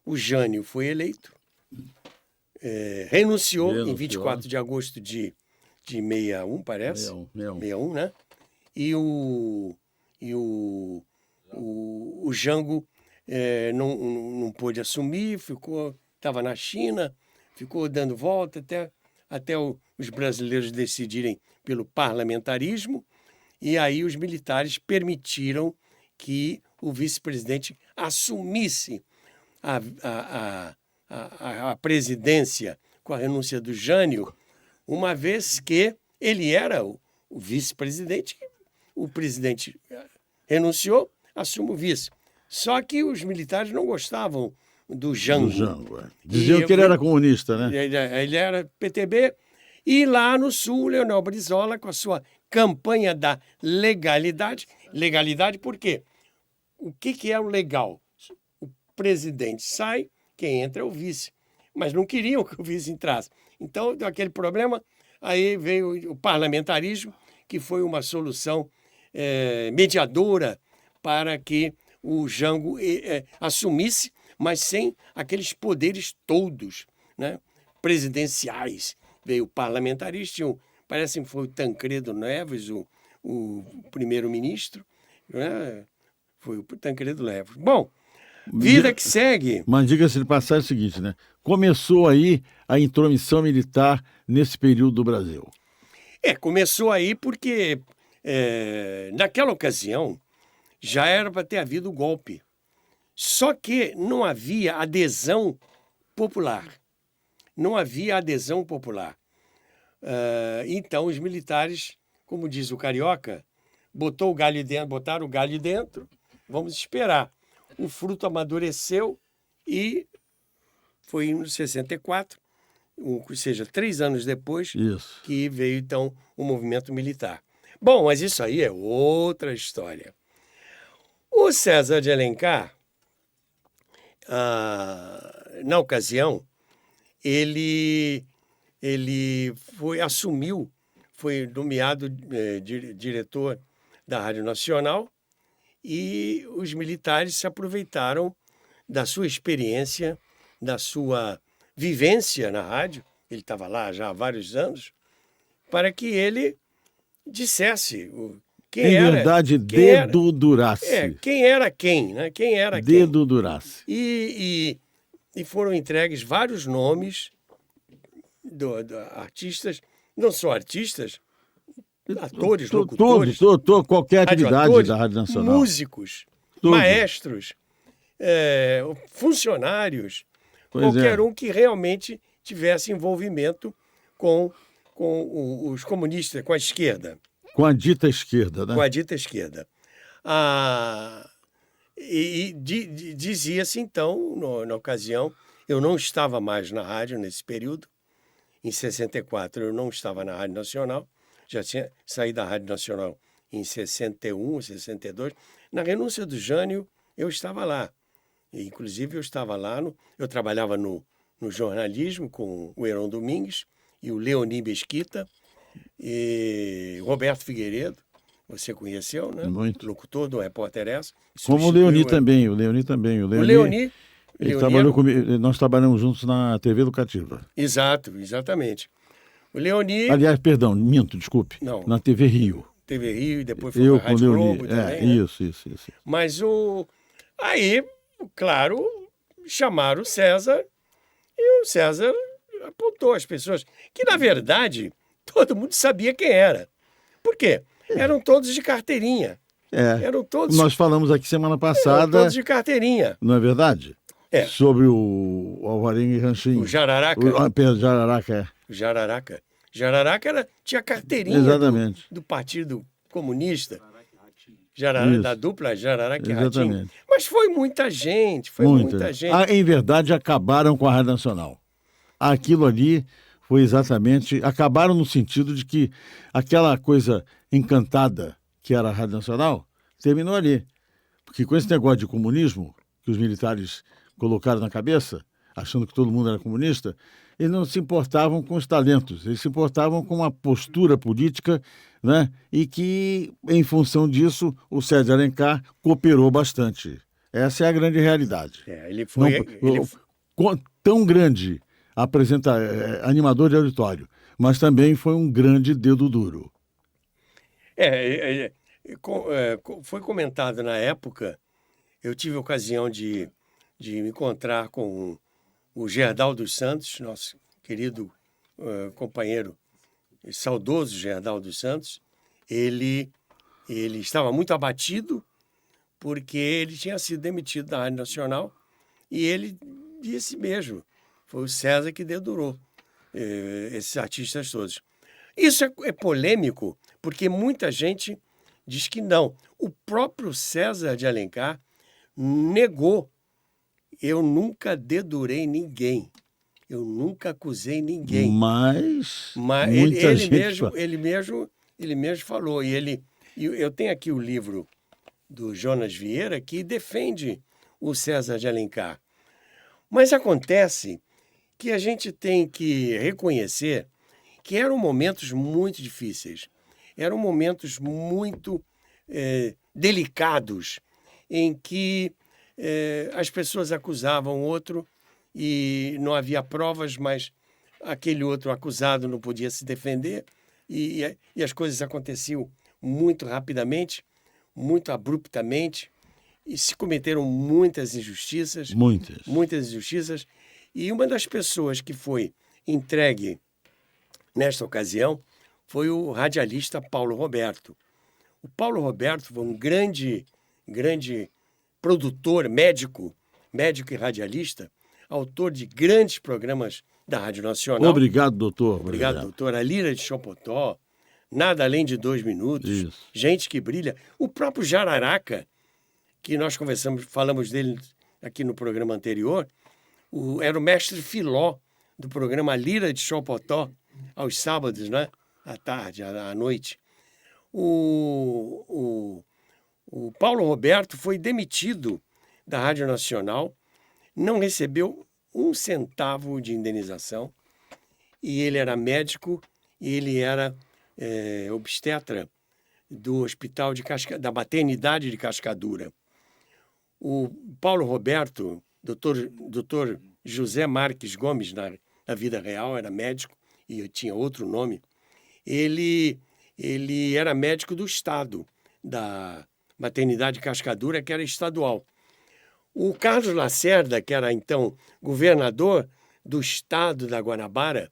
O Jânio foi eleito, renunciou em 24 de agosto de 61, parece. 61, né? E o Jango não pôde assumir, estava na China, ficou dando volta até os brasileiros decidirem pelo parlamentarismo, e aí os militares permitiram que o vice-presidente assumisse a presidência com a renúncia do Jânio, uma vez que ele era o vice-presidente, o presidente renunciou, assume o vice. Só que os militares não gostavam do Jango. Diziam que ele era comunista, né? Ele era PTB. E lá no Sul, Leonel Brizola, com a sua campanha da legalidade. Legalidade por quê? O que é o legal? O presidente sai, quem entra é o vice. Mas não queriam que o vice entrasse. Então, deu aquele problema. Aí veio o parlamentarismo, que foi uma solução mediadora para que o Jango assumisse, mas sem aqueles poderes todos, né, presidenciais. Veio o parlamentarista, parece que foi o Tancredo Neves, o primeiro-ministro, né? Foi o Tancredo Neves. Bom, vida que segue. Mas diga-se de passagem o seguinte, né? Começou aí a intromissão militar nesse período do Brasil. Começou aí porque, naquela ocasião, já era para ter havido o golpe. Só que não havia adesão popular. Não havia adesão popular. Então, os militares, como diz o carioca, botaram o galho dentro, vamos esperar. O fruto amadureceu e foi em 64, ou seja, 3 anos depois, que veio, então, o movimento militar. Bom, mas isso aí é outra história. O César de Alencar, na ocasião, ele foi nomeado diretor da Rádio Nacional e os militares se aproveitaram da sua experiência, da sua vivência na rádio, ele estava lá já há vários anos, para que ele dissesse quem era... Em verdade, dedudurasse. Quem era quem, né? Quem era quem. Dedudurasse. E foram entregues vários nomes de artistas, não só artistas, atores, locutores, qualquer atividade da Rádio Nacional. Músicos, maestros, funcionários, qualquer um que realmente tivesse envolvimento com os comunistas, com a esquerda. Com a dita esquerda, né? Com a dita esquerda. Dizia-se, então, na ocasião, eu não estava mais na rádio nesse período. Em 64, eu não estava na Rádio Nacional. Já tinha saído da Rádio Nacional em 61, 62. Na renúncia do Jânio, eu estava lá. Inclusive, eu estava lá, eu trabalhava no no jornalismo com o Heron Domingues e o Leoni Mesquita e Roberto Figueiredo, você conheceu, né? Muito. Locutor do Repórter S. Como o Leoni também, o Leoni também. O Leoni... Ele trabalhou comigo, nós trabalhamos juntos na TV Educativa. Exato, exatamente. O Leoni... Aliás, perdão, minto, desculpe. Não. Na TV Rio. TV Rio e depois foi para a Rádio Globo também. Né? Isso. Mas aí, claro, chamaram o César e o César apontou as pessoas, que na verdade todo mundo sabia quem era. Por quê? Eram todos de carteirinha. Eram todos... Nós falamos aqui semana passada... Eram todos de carteirinha. Não é verdade? Sobre o Alvarenga e Ranchinho. O Jararaca. Jararaca, O Jararaca. Jararaca tinha carteirinha do Partido Comunista. Da dupla Jararaca e Ratinho. Mas foi muita gente, muita gente. Em verdade, acabaram com a Rádio Nacional. Aquilo ali foi exatamente... Acabaram no sentido de que aquela coisa encantada que era a Rádio Nacional terminou ali. Porque com esse negócio de comunismo que os militares colocaram na cabeça, achando que todo mundo era comunista, eles não se importavam com os talentos, eles se importavam com uma postura política, né? E que, em função disso, o César Alencar cooperou bastante. Essa é a grande realidade. Ele foi... Tão grande animador de auditório, mas também foi um grande dedo duro. Foi comentado na época, eu tive a ocasião de me encontrar com o Gerdau dos Santos, nosso querido companheiro, saudoso Gerdau dos Santos. Ele estava muito abatido porque ele tinha sido demitido da Rádio Nacional e ele disse mesmo, foi o César que dedurou esses artistas todos. Isso é polêmico porque muita gente diz que não. O próprio César de Alencar negou. Eu nunca dedurei ninguém. Eu nunca acusei ninguém. Mas ele mesmo falou. E eu tenho aqui o livro do Jonas Vieira que defende o César de Alencar. Mas acontece que a gente tem que reconhecer que eram momentos muito difíceis. Eram momentos muito delicados em que as pessoas acusavam o outro e não havia provas, mas aquele outro acusado não podia se defender e as coisas aconteciam muito rapidamente, muito abruptamente e se cometeram muitas injustiças. Muitas injustiças. E uma das pessoas que foi entregue nesta ocasião foi o radialista Paulo Roberto. O Paulo Roberto foi um grande produtor, médico e radialista, autor de grandes programas da Rádio Nacional. Obrigado, doutor. Obrigado, doutor. A Lira de Chopotó, Nada Além de 2 Minutos, Isso. Gente que Brilha. O próprio Jararaca, que nós falamos dele aqui no programa anterior, era o mestre Filó do programa Lira de Chopotó, aos sábados, né? À tarde, à noite. O Paulo Roberto foi demitido da Rádio Nacional, não recebeu 1 centavo de indenização, e ele era médico e ele era obstetra do hospital da maternidade de Cascadura. O Paulo Roberto, doutor José Marques Gomes, na vida real, era médico e tinha outro nome. Ele era médico do Estado, da maternidade de Cascadura, que era estadual. O Carlos Lacerda, que era então governador do Estado da Guanabara,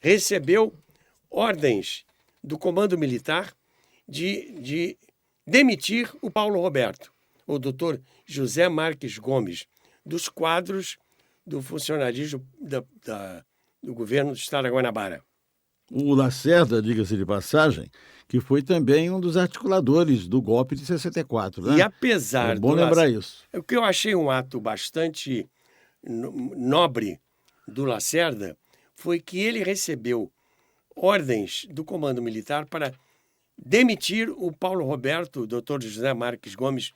recebeu ordens do Comando Militar de demitir o Paulo Roberto, o doutor José Marques Gomes, dos quadros do funcionalismo do governo do Estado da Guanabara. O Lacerda, diga-se de passagem, que foi também um dos articuladores do golpe de 64, né? E apesar é bom lembrar isso. O que eu achei um ato bastante nobre do Lacerda foi que ele recebeu ordens do Comando Militar para demitir o Paulo Roberto, o doutor José Marques Gomes,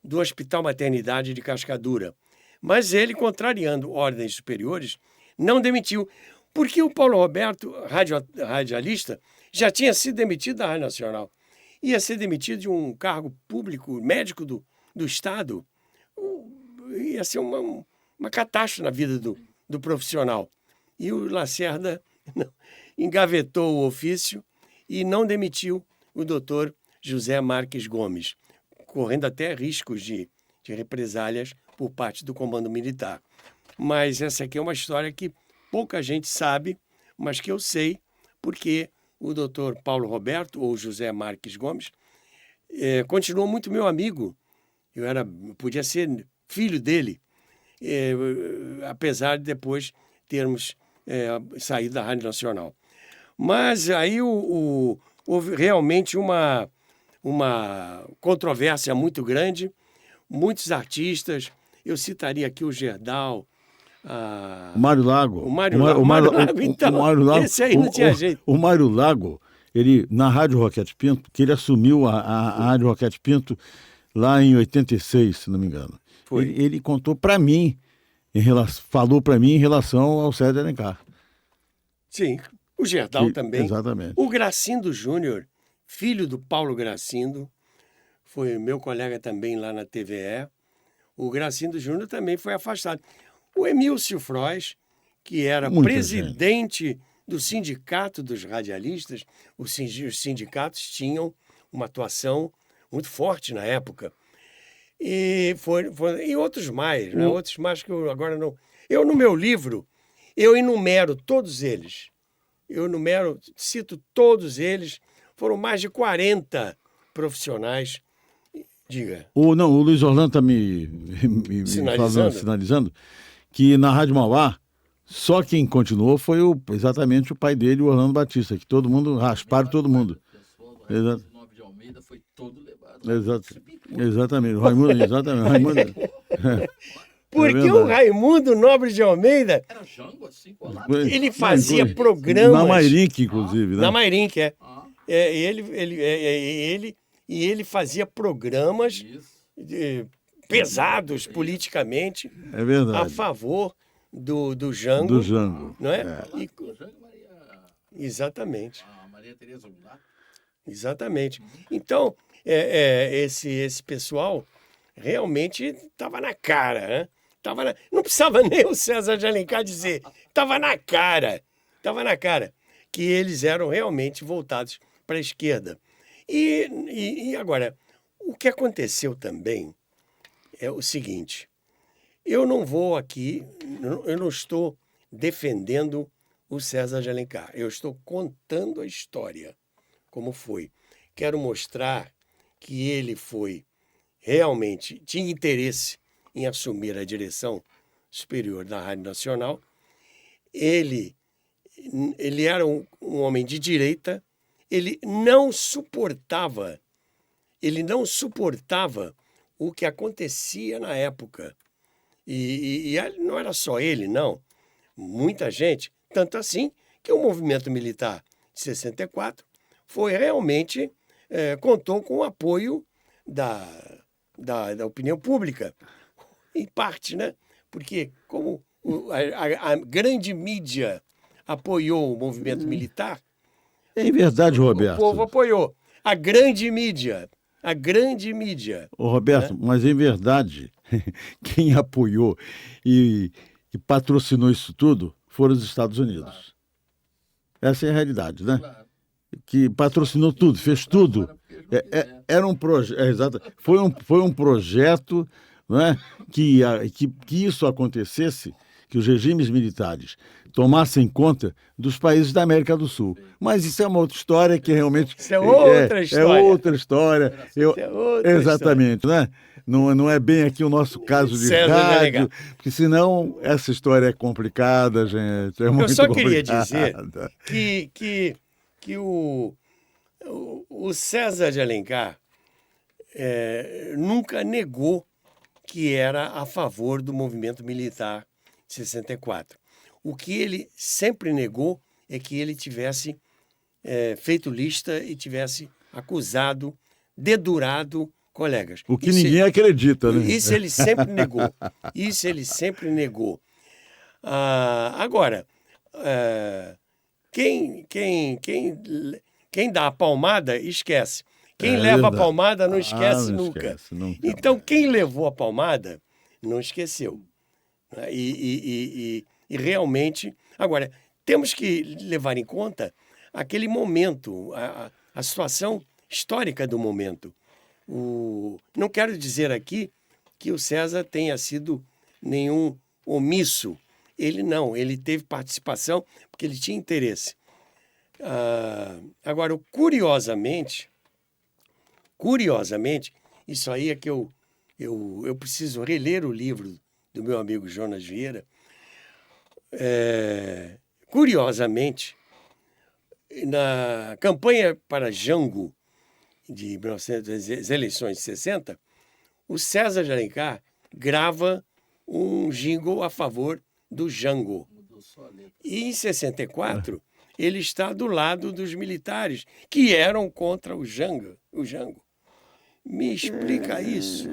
do Hospital Maternidade de Cascadura. Mas ele, contrariando ordens superiores, não demitiu. Porque o Paulo Roberto, radialista, já tinha sido demitido da Rádio Nacional. Ia ser demitido de um cargo público, médico do Estado. Ia ser uma catástrofe na vida do profissional. E o Lacerda engavetou o ofício e não demitiu o doutor José Marques Gomes, correndo até riscos de represálias por parte do Comando Militar. Mas essa aqui é uma história que pouca gente sabe, mas que eu sei, porque o doutor Paulo Roberto, ou José Marques Gomes, continuou muito meu amigo. Eu podia ser filho dele, apesar de depois termos saído da Rádio Nacional. Mas aí houve realmente uma controvérsia muito grande, muitos artistas, eu citaria aqui o Gerdau, o Mário Lago. O Mário Lago, então, esse aí não tinha jeito. O Mário Lago, ele, na Rádio Roquete Pinto, que ele assumiu a Rádio Roquete Pinto lá em 86, se não me engano. Ele contou para mim, falou para mim em relação ao César de Alencar. Sim, o Gerdau também. Exatamente. O Gracindo Júnior, filho do Paulo Gracindo, foi meu colega também lá na TVE. O Gracindo Júnior também foi afastado. O Emílcio Frois, que era presidente do Sindicato dos Radialistas, os sindicatos tinham uma atuação muito forte na época. E outros mais, né? Outros mais que eu agora não... Eu, no meu livro, eu enumero todos eles. Cito todos eles. Foram mais de 40 profissionais. Diga. O Luiz Orlando está me sinalizando que na Rádio Mauá, só quem continuou foi exatamente o pai dele, o Orlando Batista, que rasparam todo mundo. Exato. O nome de Almeida foi todo levado. Exatamente. O Raimundo, exatamente. Porque o Raimundo Nobre de Almeida... Era Jango, assim, colado. Ele fazia programas... Na Mairink, inclusive, né? Na Mairink, ele fazia programas pesados politicamente a favor do Jango. Do Jango. Não é? Do Jango Maria... Exatamente. A Maria Tereza Goulart. Exatamente. Então, esse pessoal realmente estava na cara, né? Não precisava nem o César de Alencar dizer, estava na cara que eles eram realmente voltados para a esquerda. E agora, o que aconteceu também é o seguinte, eu não estou defendendo o César de Alencar, eu estou contando a história, como foi. Quero mostrar que ele realmente tinha interesse em assumir a direção superior da Rádio Nacional. Ele era um homem de direita, ele não suportava o que acontecia na época. E não era só ele, não. Muita gente, tanto assim que o movimento militar de 64 foi realmente, contou com o apoio da opinião pública, em parte, né? Porque como a grande mídia apoiou o movimento militar... É verdade, Roberto. O povo apoiou. A grande mídia. Ô, Roberto, mas em verdade, quem apoiou e patrocinou isso tudo foram os Estados Unidos. Essa é a realidade, né? Que patrocinou tudo, fez tudo. Era um projeto, foi um projeto, não é? que isso acontecesse, que os regimes militares tomassem conta dos países da América do Sul. Mas isso é uma outra história que realmente... Isso é outra história. É outra história. Exatamente, né? Não é bem aqui o nosso caso de rádio, porque senão essa história é complicada, gente. É muito Eu só complicada. queria dizer que o César de Alencar nunca negou que era a favor do movimento militar de 64. O que ele sempre negou é que ele tivesse feito lista e tivesse acusado, dedurado colegas. O que ninguém acredita, né? Isso ele sempre negou. Agora, quem dá a palmada, esquece. Quem leva verdade. a palmada não esquece não nunca. esquece, nunca. Então, quem levou a palmada não esqueceu. E realmente... Agora, temos que levar em conta aquele momento, a situação histórica do momento. Não quero dizer aqui que o César tenha sido nenhum omisso. Ele não, ele teve participação porque ele tinha interesse. Agora, curiosamente, isso aí é que eu preciso reler o livro do meu amigo Jonas Vieira. Curiosamente, na campanha para Jango das eleições de 60, o César de Alencar grava um jingle a favor do Jango. E em 64, ele está do lado dos militares que eram contra o Jango. Me explica isso.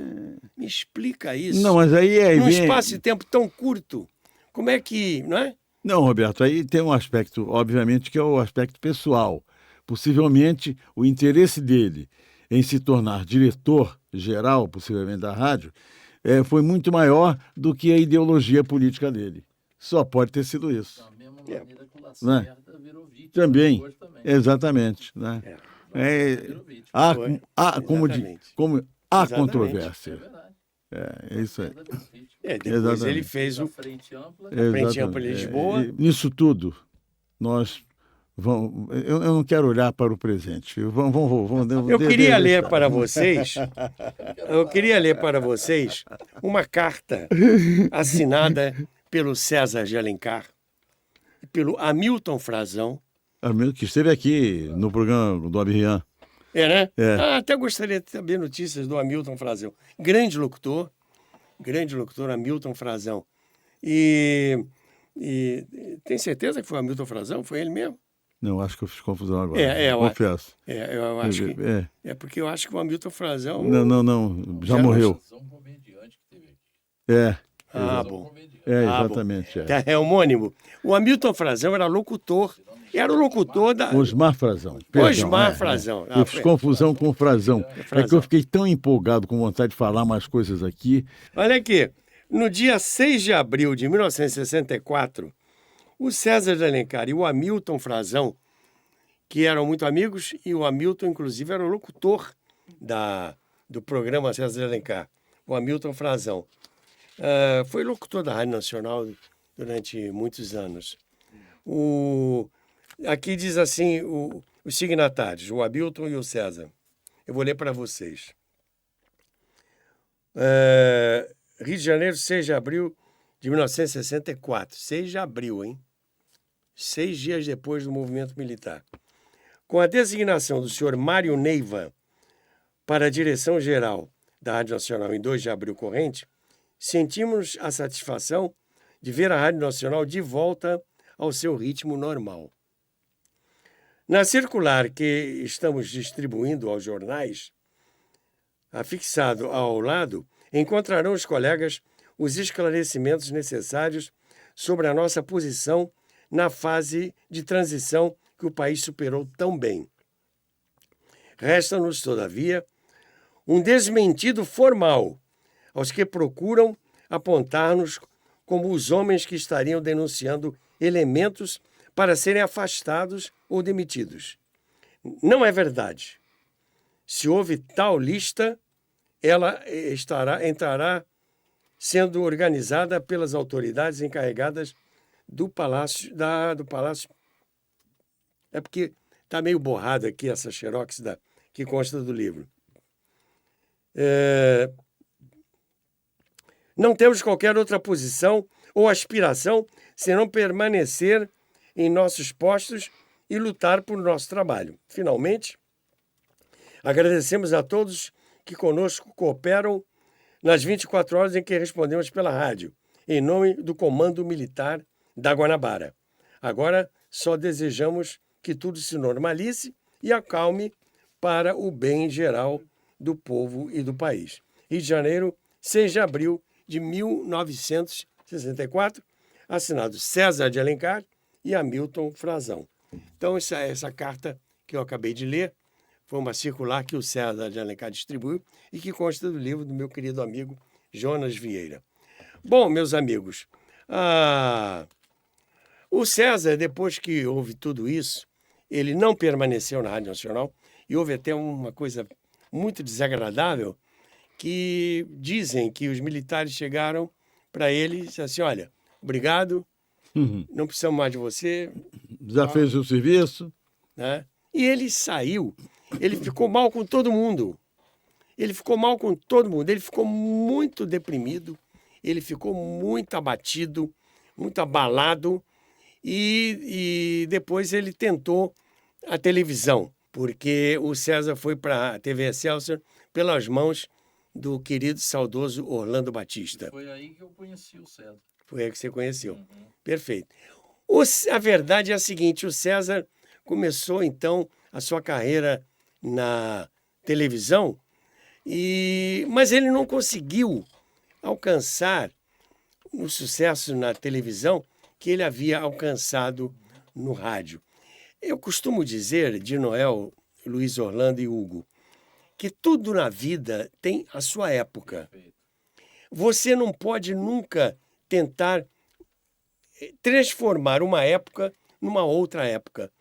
Me explica isso. Não, mas aí Num espaço de tempo tão curto, como é que, não é? Não, Roberto, aí tem um aspecto, obviamente, que é o aspecto pessoal. Possivelmente, o interesse dele em se tornar diretor-geral, possivelmente, da rádio, foi muito maior do que a ideologia política dele. Só pode ter sido isso. Da mesma maneira que o Lacerda virou vítima. Também, depois também. exatamente. Né? Virou vítima. Há Exatamente. há Exatamente. É controvérsia. verdade. É isso aí. Lacerda virou vítima. Depois Exatamente. ele fez Da o Frente Ampla. Frente Ampla de Lisboa. Nisso tudo, nós vamos. Eu não quero olhar para o presente. Eu queria ler para vocês. Eu queria ler para vocês uma carta assinada pelo César de Alencar e pelo Hamilton Frazão. Que esteve aqui no programa do Abirrian. Né? É. Até gostaria de saber notícias do Hamilton Frazão. Grande locutor Hamilton Frazão. E tem certeza que foi o Hamilton Frazão? Foi ele mesmo? Não, acho que eu fiz confusão agora. Confesso. Eu acho que... É porque eu acho que o Hamilton Frazão... Não. Já morreu. Um comediante que teve aqui. Bom. Exatamente. É homônimo. O Hamilton Frazão era locutor. Era o locutor da... Osmar Frazão. Osmar Frazão. Eu fiz confusão com o Frazão. É que eu fiquei tão empolgado, com vontade de falar mais coisas aqui. Olha aqui. No dia 6 de abril de 1964, o César de Alencar e o Hamilton Frazão, que eram muito amigos, e o Hamilton, inclusive, era o locutor do programa César de Alencar, o Hamilton Frazão. Foi locutor da Rádio Nacional durante muitos anos. Aqui diz assim os signatários, o Hamilton e o César. Eu vou ler para vocês. Rio de Janeiro, 6 de abril de 1964. 6 de abril, hein? 6 dias depois do movimento militar. Com a designação do senhor Mário Neiva para a direção-geral da Rádio Nacional em 2 de abril corrente, sentimos a satisfação de ver a Rádio Nacional de volta ao seu ritmo normal. Na circular que estamos distribuindo aos jornais, afixado ao lado, encontrarão os colegas os esclarecimentos necessários sobre a nossa posição na fase de transição que o país superou tão bem. Resta-nos, todavia, um desmentido formal aos que procuram apontar-nos como os homens que estariam denunciando elementos para serem afastados ou demitidos. Não é verdade. Se houve tal lista, ela entrará sendo organizada pelas autoridades encarregadas do Palácio. É porque está meio borrado aqui essa xerox que consta do livro. Não temos qualquer outra posição ou aspiração senão permanecer em nossos postos e lutar por nosso trabalho. Finalmente, agradecemos a todos que conosco cooperam nas 24 horas em que respondemos pela rádio, em nome do Comando Militar da Guanabara. Agora, só desejamos que tudo se normalize e acalme para o bem geral do povo e do país. Rio de Janeiro, 6 de abril de 1964, assinado César de Alencar e Hamilton Frazão. Então, essa carta que eu acabei de ler foi uma circular que o César de Alencar distribuiu e que consta do livro do meu querido amigo Jonas Vieira. Bom, meus amigos, o César, depois que houve tudo isso, ele não permaneceu na Rádio Nacional e houve até uma coisa muito desagradável que dizem que os militares chegaram para ele e disseram assim, olha, obrigado, não precisamos mais de você. Já fez o serviço? Né? E ele saiu, ele ficou mal com todo mundo. Ele ficou mal com todo mundo, ele ficou muito deprimido, ele ficou muito abatido, muito abalado e depois ele tentou a televisão, porque o César foi para a TV Excelsior pelas mãos do querido e saudoso Orlando Batista. Foi aí que eu conheci o César. Foi aí que você conheceu. Perfeito. A verdade é a seguinte, o César começou, então, a sua carreira na televisão, mas ele não conseguiu alcançar o sucesso na televisão que ele havia alcançado no rádio. Eu costumo dizer, de Noel, Luiz Orlando e Hugo, que tudo na vida tem a sua época. Você não pode nunca tentar transformar uma época numa outra época.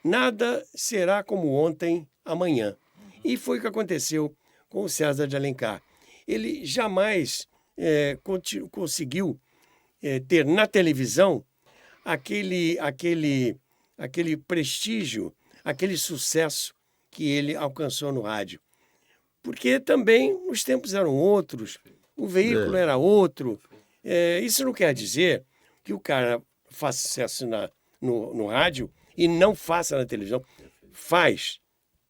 Nada será como ontem, amanhã. E foi o que aconteceu com o César de Alencar. Ele jamais conseguiu ter na televisão aquele prestígio, aquele sucesso que ele alcançou no rádio. Porque também os tempos eram outros, o veículo era outro. Isso não quer dizer que o cara faça sucesso no rádio e não faça na televisão. Faz.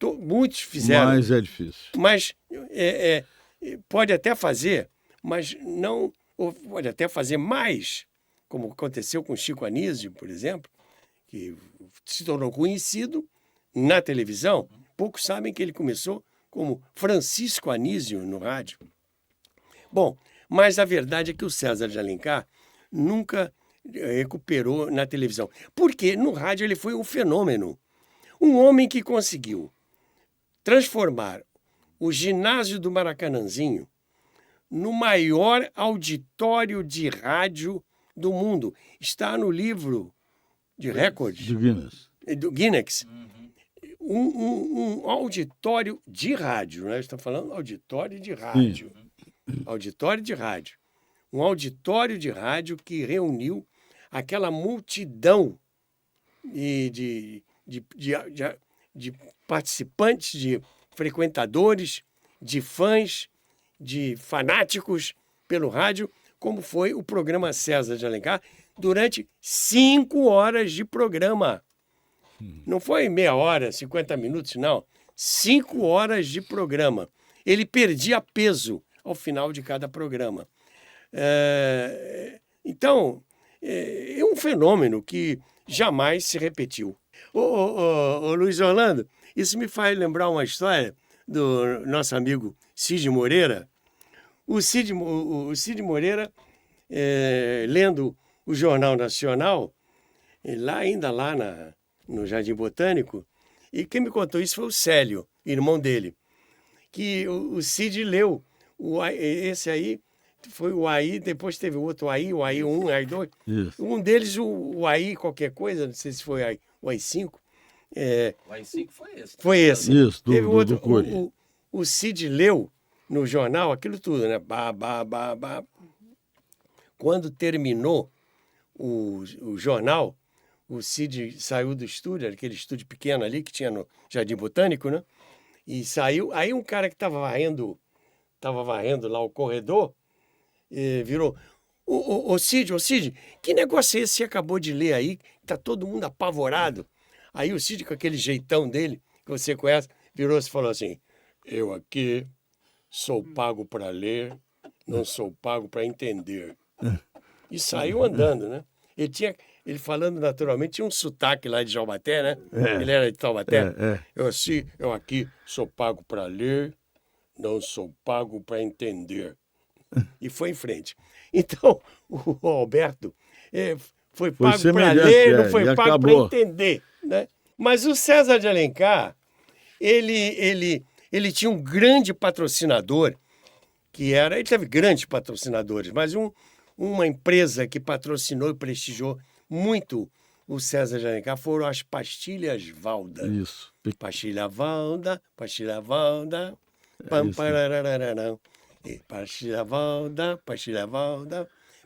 Muitos fizeram. Mas é difícil. Mas pode até fazer, mas não... Ou pode até fazer mais, como aconteceu com Chico Anísio, por exemplo, que se tornou conhecido na televisão. Poucos sabem que ele começou como Francisco Anísio no rádio. Bom, mas a verdade é que o César de Alencar nunca recuperou na televisão. Porque no rádio ele foi um fenômeno. Um homem que conseguiu transformar o ginásio do Maracanãzinho no maior auditório de rádio do mundo. Está no livro de recordes. Do Guinness. Do Guinness. Um auditório de rádio, né? Está falando auditório de rádio. Auditório de rádio. Um auditório de rádio que reuniu aquela multidão de participantes, de frequentadores, de fãs, de fanáticos pelo rádio, como foi o programa César de Alencar, durante 5 horas de programa. Não foi meia hora, 50 minutos, não. 5 horas de programa. Ele perdia peso ao final de cada programa. Então, é um fenômeno que jamais se repetiu. Ô, Luiz Orlando, isso me faz lembrar uma história do nosso amigo Cid Moreira. O Cid Moreira, lendo o Jornal Nacional, ainda lá no Jardim Botânico, e quem me contou isso foi o Célio, irmão dele, que o Cid leu esse aí, foi o AI, depois teve outro AI, o AI 1, AI 2. Isso. Um deles, o AI qualquer coisa, não sei se foi o AI5. O AI5 foi esse. Foi esse. Isso, teve outro. do o Cid leu no jornal aquilo tudo, né? Quando terminou o jornal, o Cid saiu do estúdio, aquele estúdio pequeno ali que tinha no Jardim Botânico, né? E saiu. Aí um cara que estava varrendo lá o corredor, virou: Ô Cid, que negócio é esse que você acabou de ler aí? Tá todo mundo apavorado. Aí o Cid, com aquele jeitão dele, que você conhece, virou-se e falou assim: eu aqui sou pago para ler, não sou pago para entender. E saiu andando, né? Ele falando naturalmente, tinha um sotaque lá de Taubaté, né? Ele era de Taubaté. Eu aqui sou pago para ler, não sou pago para entender. E foi em frente. Então, o Alberto foi pago para semelhante, ler, não e foi pago para acabou. entender. Né? Mas o César de Alencar, ele tinha um grande patrocinador, ele teve grandes patrocinadores, mas uma empresa que patrocinou e prestigiou muito o César de Alencar foram as Pastilhas Valda. Isso. Pastilha Valda, pam, isso. parararararão. E Pastilha Valda,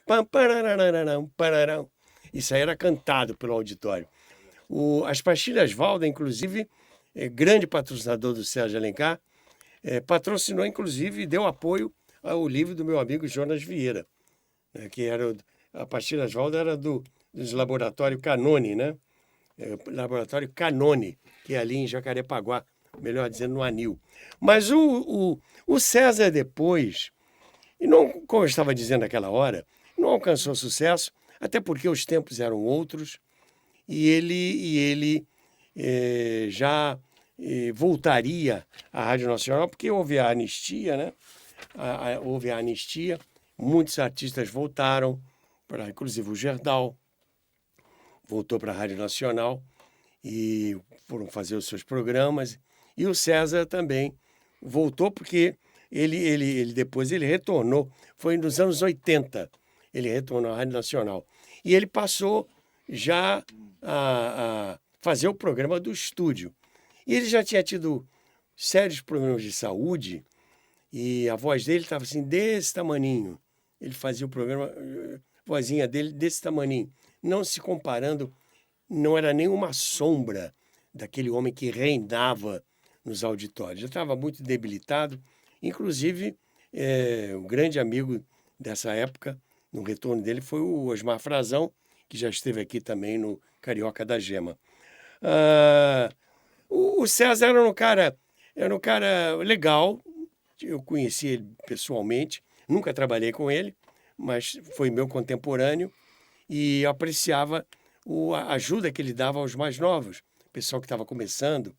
pam, parararararão, pararão. Isso aí era cantado pelo auditório. As Pastilhas Valda, inclusive, grande patrocinador do César de Alencar, patrocinou, inclusive, e deu apoio ao livro do meu amigo Jonas Vieira, né, que era a Pastilhas Valda era dos laboratórios Canone, né? Laboratório Canone, que é ali em Jacarepaguá, melhor dizendo, no Anil. Mas o César depois, e não, como eu estava dizendo naquela hora, não alcançou sucesso, até porque os tempos eram outros, e ele já voltaria à Rádio Nacional, porque houve a anistia, né? Houve a anistia, muitos artistas voltaram, inclusive o Gerdau voltou para a Rádio Nacional e foram fazer os seus programas. E o César também voltou, porque depois ele retornou, foi nos anos 80, ele retornou à Rádio Nacional. E ele passou já a fazer o programa do estúdio. E ele já tinha tido sérios problemas de saúde, e a voz dele estava assim, desse tamaninho. Ele fazia o programa, a vozinha dele desse tamaninho, não se comparando, não era nenhuma sombra daquele homem que reinava nos auditórios. Já estava muito debilitado, inclusive o grande amigo dessa época, no retorno dele, foi o Osmar Frazão, que já esteve aqui também no Carioca da Gema. O César era um cara legal, eu conheci ele pessoalmente, nunca trabalhei com ele, mas foi meu contemporâneo e apreciava a ajuda que ele dava aos mais novos, pessoal que estava começando,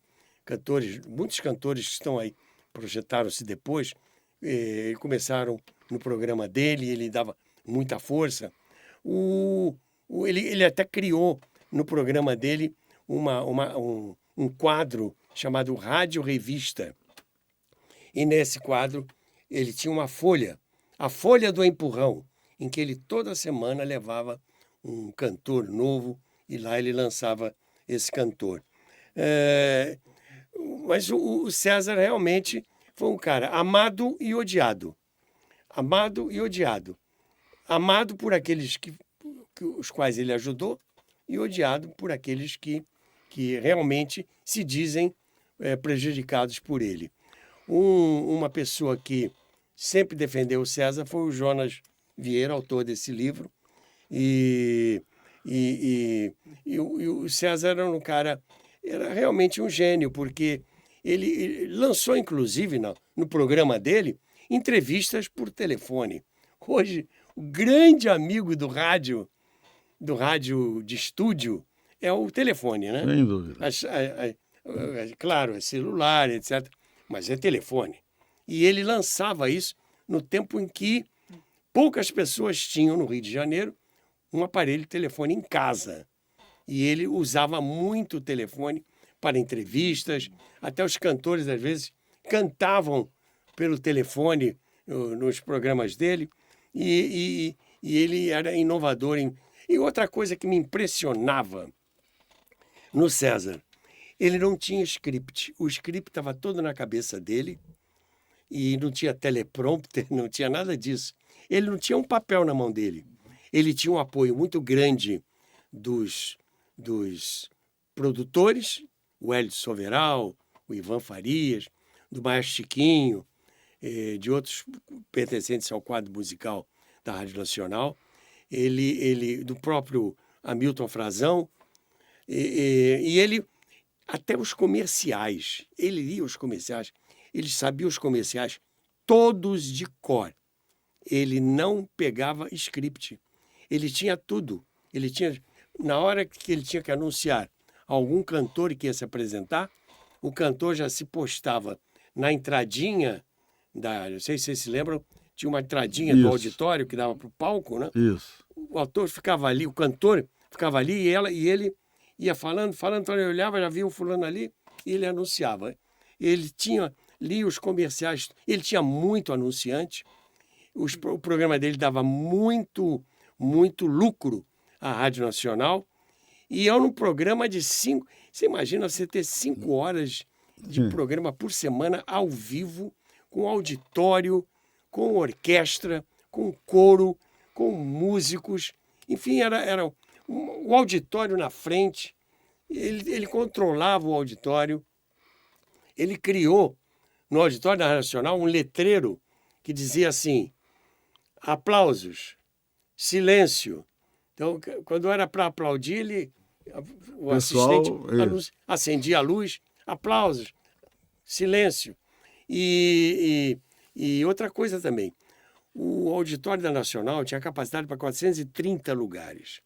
muitos cantores que estão aí, projetaram-se depois, começaram no programa dele, ele dava muita força. Ele até criou no programa dele um quadro chamado Rádio Revista. E nesse quadro ele tinha uma folha, a Folha do Empurrão, em que ele toda semana levava um cantor novo e lá ele lançava esse cantor. Mas o César realmente foi um cara amado e odiado. Amado e odiado. Amado por aqueles os quais ele ajudou e odiado por aqueles que realmente se dizem prejudicados por ele. Uma pessoa que sempre defendeu o César foi o Jonas Vieira, autor desse livro. E o César era realmente um gênio, porque ele lançou, inclusive, no programa dele, entrevistas por telefone. Hoje, o grande amigo do rádio de estúdio, é o telefone, né? Sem dúvida. Claro, é celular, etc., mas é telefone. E ele lançava isso no tempo em que poucas pessoas tinham, no Rio de Janeiro, um aparelho de telefone em casa. E ele usava muito o telefone para entrevistas, até os cantores, às vezes, cantavam pelo telefone nos programas dele, e ele era inovador. E outra coisa que me impressionava no César, ele não tinha script. O script estava todo na cabeça dele e não tinha teleprompter, não tinha nada disso. Ele não tinha um papel na mão dele. Ele tinha um apoio muito grande dos produtores, o Hélio Soveral, o Ivan Farias, do Maestro Chiquinho, de outros pertencentes ao quadro musical da Rádio Nacional, do próprio Hamilton Frazão, e ele, até os comerciais, ele lia os comerciais, ele sabia os comerciais todos de cor. Ele não pegava script, ele tinha tudo. Ele tinha, na hora que ele tinha que anunciar algum cantor que ia se apresentar, o cantor já se postava na entradinha não sei se vocês se lembram, tinha uma entradinha do Isso. auditório que dava para o palco, né? Isso. O ator ficava ali, o cantor ficava ali e ele ia falando, então ele olhava, já via o fulano ali e ele anunciava. Ele lia os comerciais, ele tinha muito anunciante, o programa dele dava muito lucro à Rádio Nacional, e era um programa de 5... Você imagina você ter 5 horas de programa por semana ao vivo, com auditório, com orquestra, com coro, com músicos, enfim, era o auditório na frente, ele controlava o auditório, ele criou no auditório da Rádio Nacional um letreiro que dizia assim: aplausos, silêncio. Então, quando era para aplaudir, o assistente acendia a luz, aplausos, silêncio. E outra coisa também, o auditório da Nacional tinha capacidade para 430 lugares.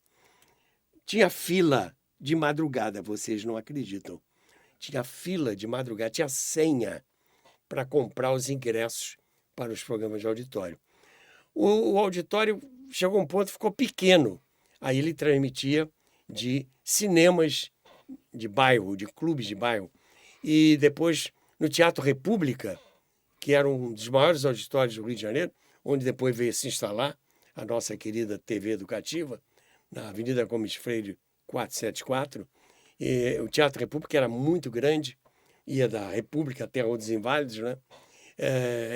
Tinha fila de madrugada, vocês não acreditam. Tinha fila de madrugada, tinha senha para comprar os ingressos para os programas de auditório. O auditório chegou a um ponto que ficou pequeno. Aí ele transmitia de cinemas de bairro, de clubes de bairro. E depois, no Teatro República, que era um dos maiores auditórios do Rio de Janeiro, onde depois veio se instalar a nossa querida TV Educativa, na Avenida Gomes Freire 474. E o Teatro República era muito grande, ia da República até a dos Inválidos, né?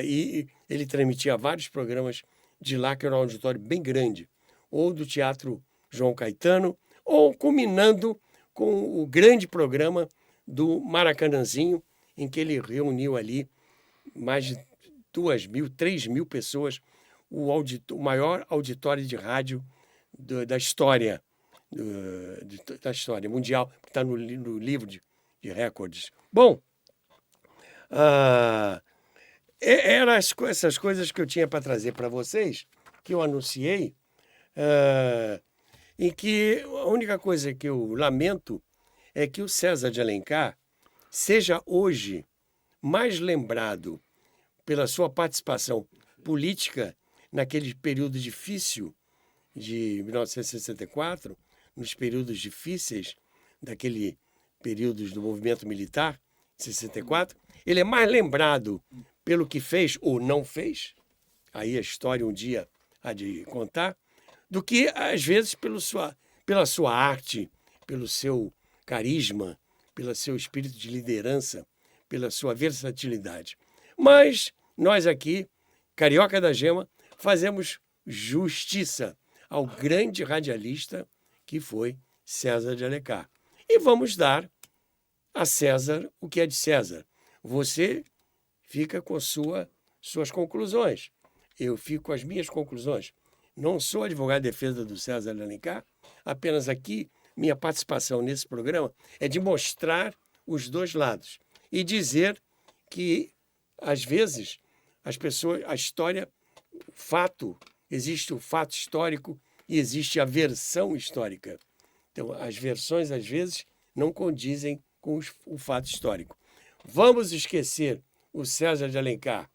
E ele transmitia vários programas de lá, que era um auditório bem grande, ou do Teatro João Caetano, ou culminando com o grande programa do Maracanãzinho, em que ele reuniu ali mais de 2.000, 3.000 pessoas, o maior auditório de rádio da história, da história mundial, que está no livro de recordes. Bom, eram essas coisas que eu tinha para trazer para vocês, que eu anunciei, em que a única coisa que eu lamento é que o César de Alencar seja hoje mais lembrado pela sua participação política naquele período difícil de 1964, nos períodos difíceis daquele período do movimento militar, 64. Ele é mais lembrado pelo que fez ou não fez, aí a história um dia há de contar, do que, às vezes, pela sua arte, pelo seu carisma, pelo seu espírito de liderança, pela sua versatilidade. Mas nós aqui, Carioca da Gema, fazemos justiça ao grande radialista que foi César de Alencar. E vamos dar a César o que é de César. Você fica com suas conclusões. Eu fico com as minhas conclusões. Não sou advogado de defesa do César de Alencar, apenas aqui minha participação nesse programa é de mostrar os dois lados e dizer que, às vezes, as pessoas, a história, o fato, existe o fato histórico e existe a versão histórica. Então, as versões, às vezes, não condizem com o fato histórico. Vamos esquecer o César de Alencar,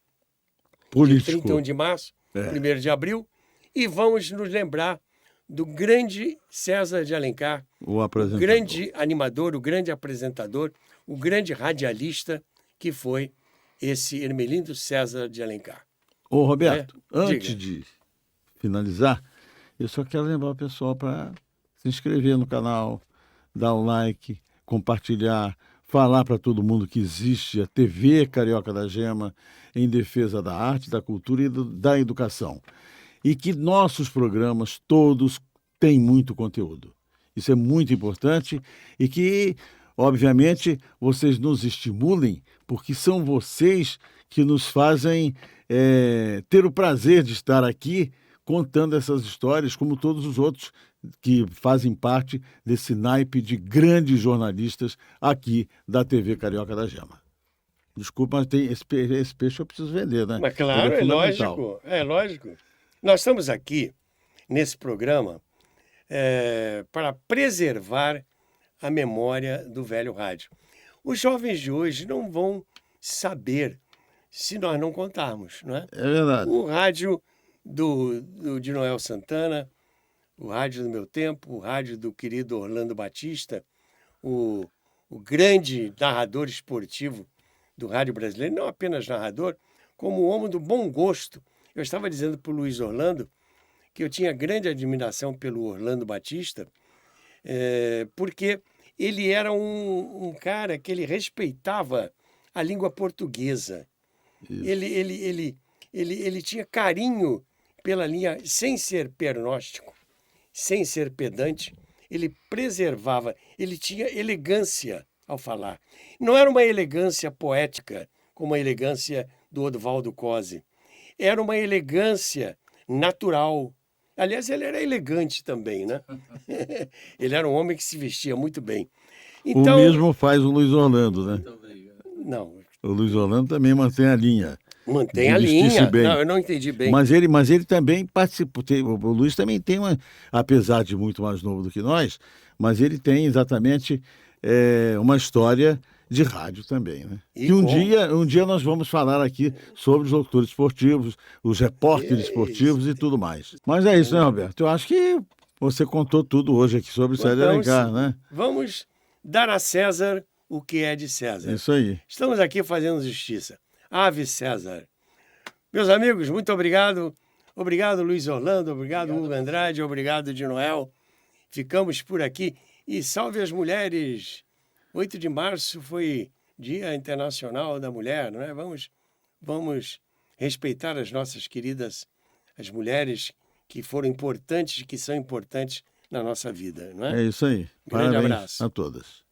político, de 31 de março, 1º de abril, e vamos nos lembrar do grande César de Alencar, o grande animador, o grande apresentador, o grande radialista que foi esse Hermelindo César de Alencar. Ô, Roberto, antes de finalizar, eu só quero lembrar o pessoal para se inscrever no canal, dar um like, compartilhar, falar para todo mundo que existe a TV Carioca da Gema em defesa da arte, da cultura e da educação. E que nossos programas todos têm muito conteúdo. Isso é muito importante e que, obviamente, vocês nos estimulem, porque são vocês que nos fazem ter o prazer de estar aqui contando essas histórias, como todos os outros que fazem parte desse naipe de grandes jornalistas aqui da TV Carioca da Gema. Desculpa, mas tem esse peixe eu preciso vender, né? Mas claro, é lógico, é lógico. Nós estamos aqui, nesse programa, para preservar a memória do velho rádio. Os jovens de hoje não vão saber se nós não contarmos, não é? É verdade. O rádio de Noel Santana, o rádio do meu tempo, o rádio do querido Orlando Batista, o grande narrador esportivo do rádio brasileiro, não apenas narrador, como homem do bom gosto. Eu estava dizendo para o Luiz Orlando que eu tinha grande admiração pelo Orlando Batista, porque ele era um cara que ele respeitava a língua portuguesa. Ele tinha carinho pela linha, sem ser pernóstico, sem ser pedante, ele preservava, ele tinha elegância ao falar. Não era uma elegância poética, como a elegância do Oswaldo Cosi. Era uma elegância natural. Aliás, ele era elegante também, né? Ele era um homem que se vestia muito bem. Então, o mesmo faz o Luiz Orlando, né? Muito obrigado. não, O Luiz Orlando também mantém a linha. mantém de a vestir-se linha. bem. Não, eu não entendi bem. Mas ele também participa. O Luiz também tem apesar de muito mais novo do que nós, mas ele tem exatamente uma história de rádio também, né? E um como? dia nós vamos falar aqui sobre os locutores esportivos, os repórteres esportivos e tudo mais. Mas é isso, né, Roberto? Eu acho que você contou tudo hoje aqui sobre o César Alencar, né? Vamos dar a César o que é de É César. isso aí. Estamos aqui fazendo justiça. Ave César. Meus amigos, muito obrigado. Obrigado, Luiz Orlando. Obrigado, Hugo Andrade. Obrigado, de Noel. Ficamos por aqui. E salve as mulheres. 8 de março foi Dia Internacional da Mulher, não é? Vamos respeitar as nossas queridas, as mulheres que foram importantes, que são importantes na nossa vida, não é? É isso aí. Grande Parabéns abraço. a todas.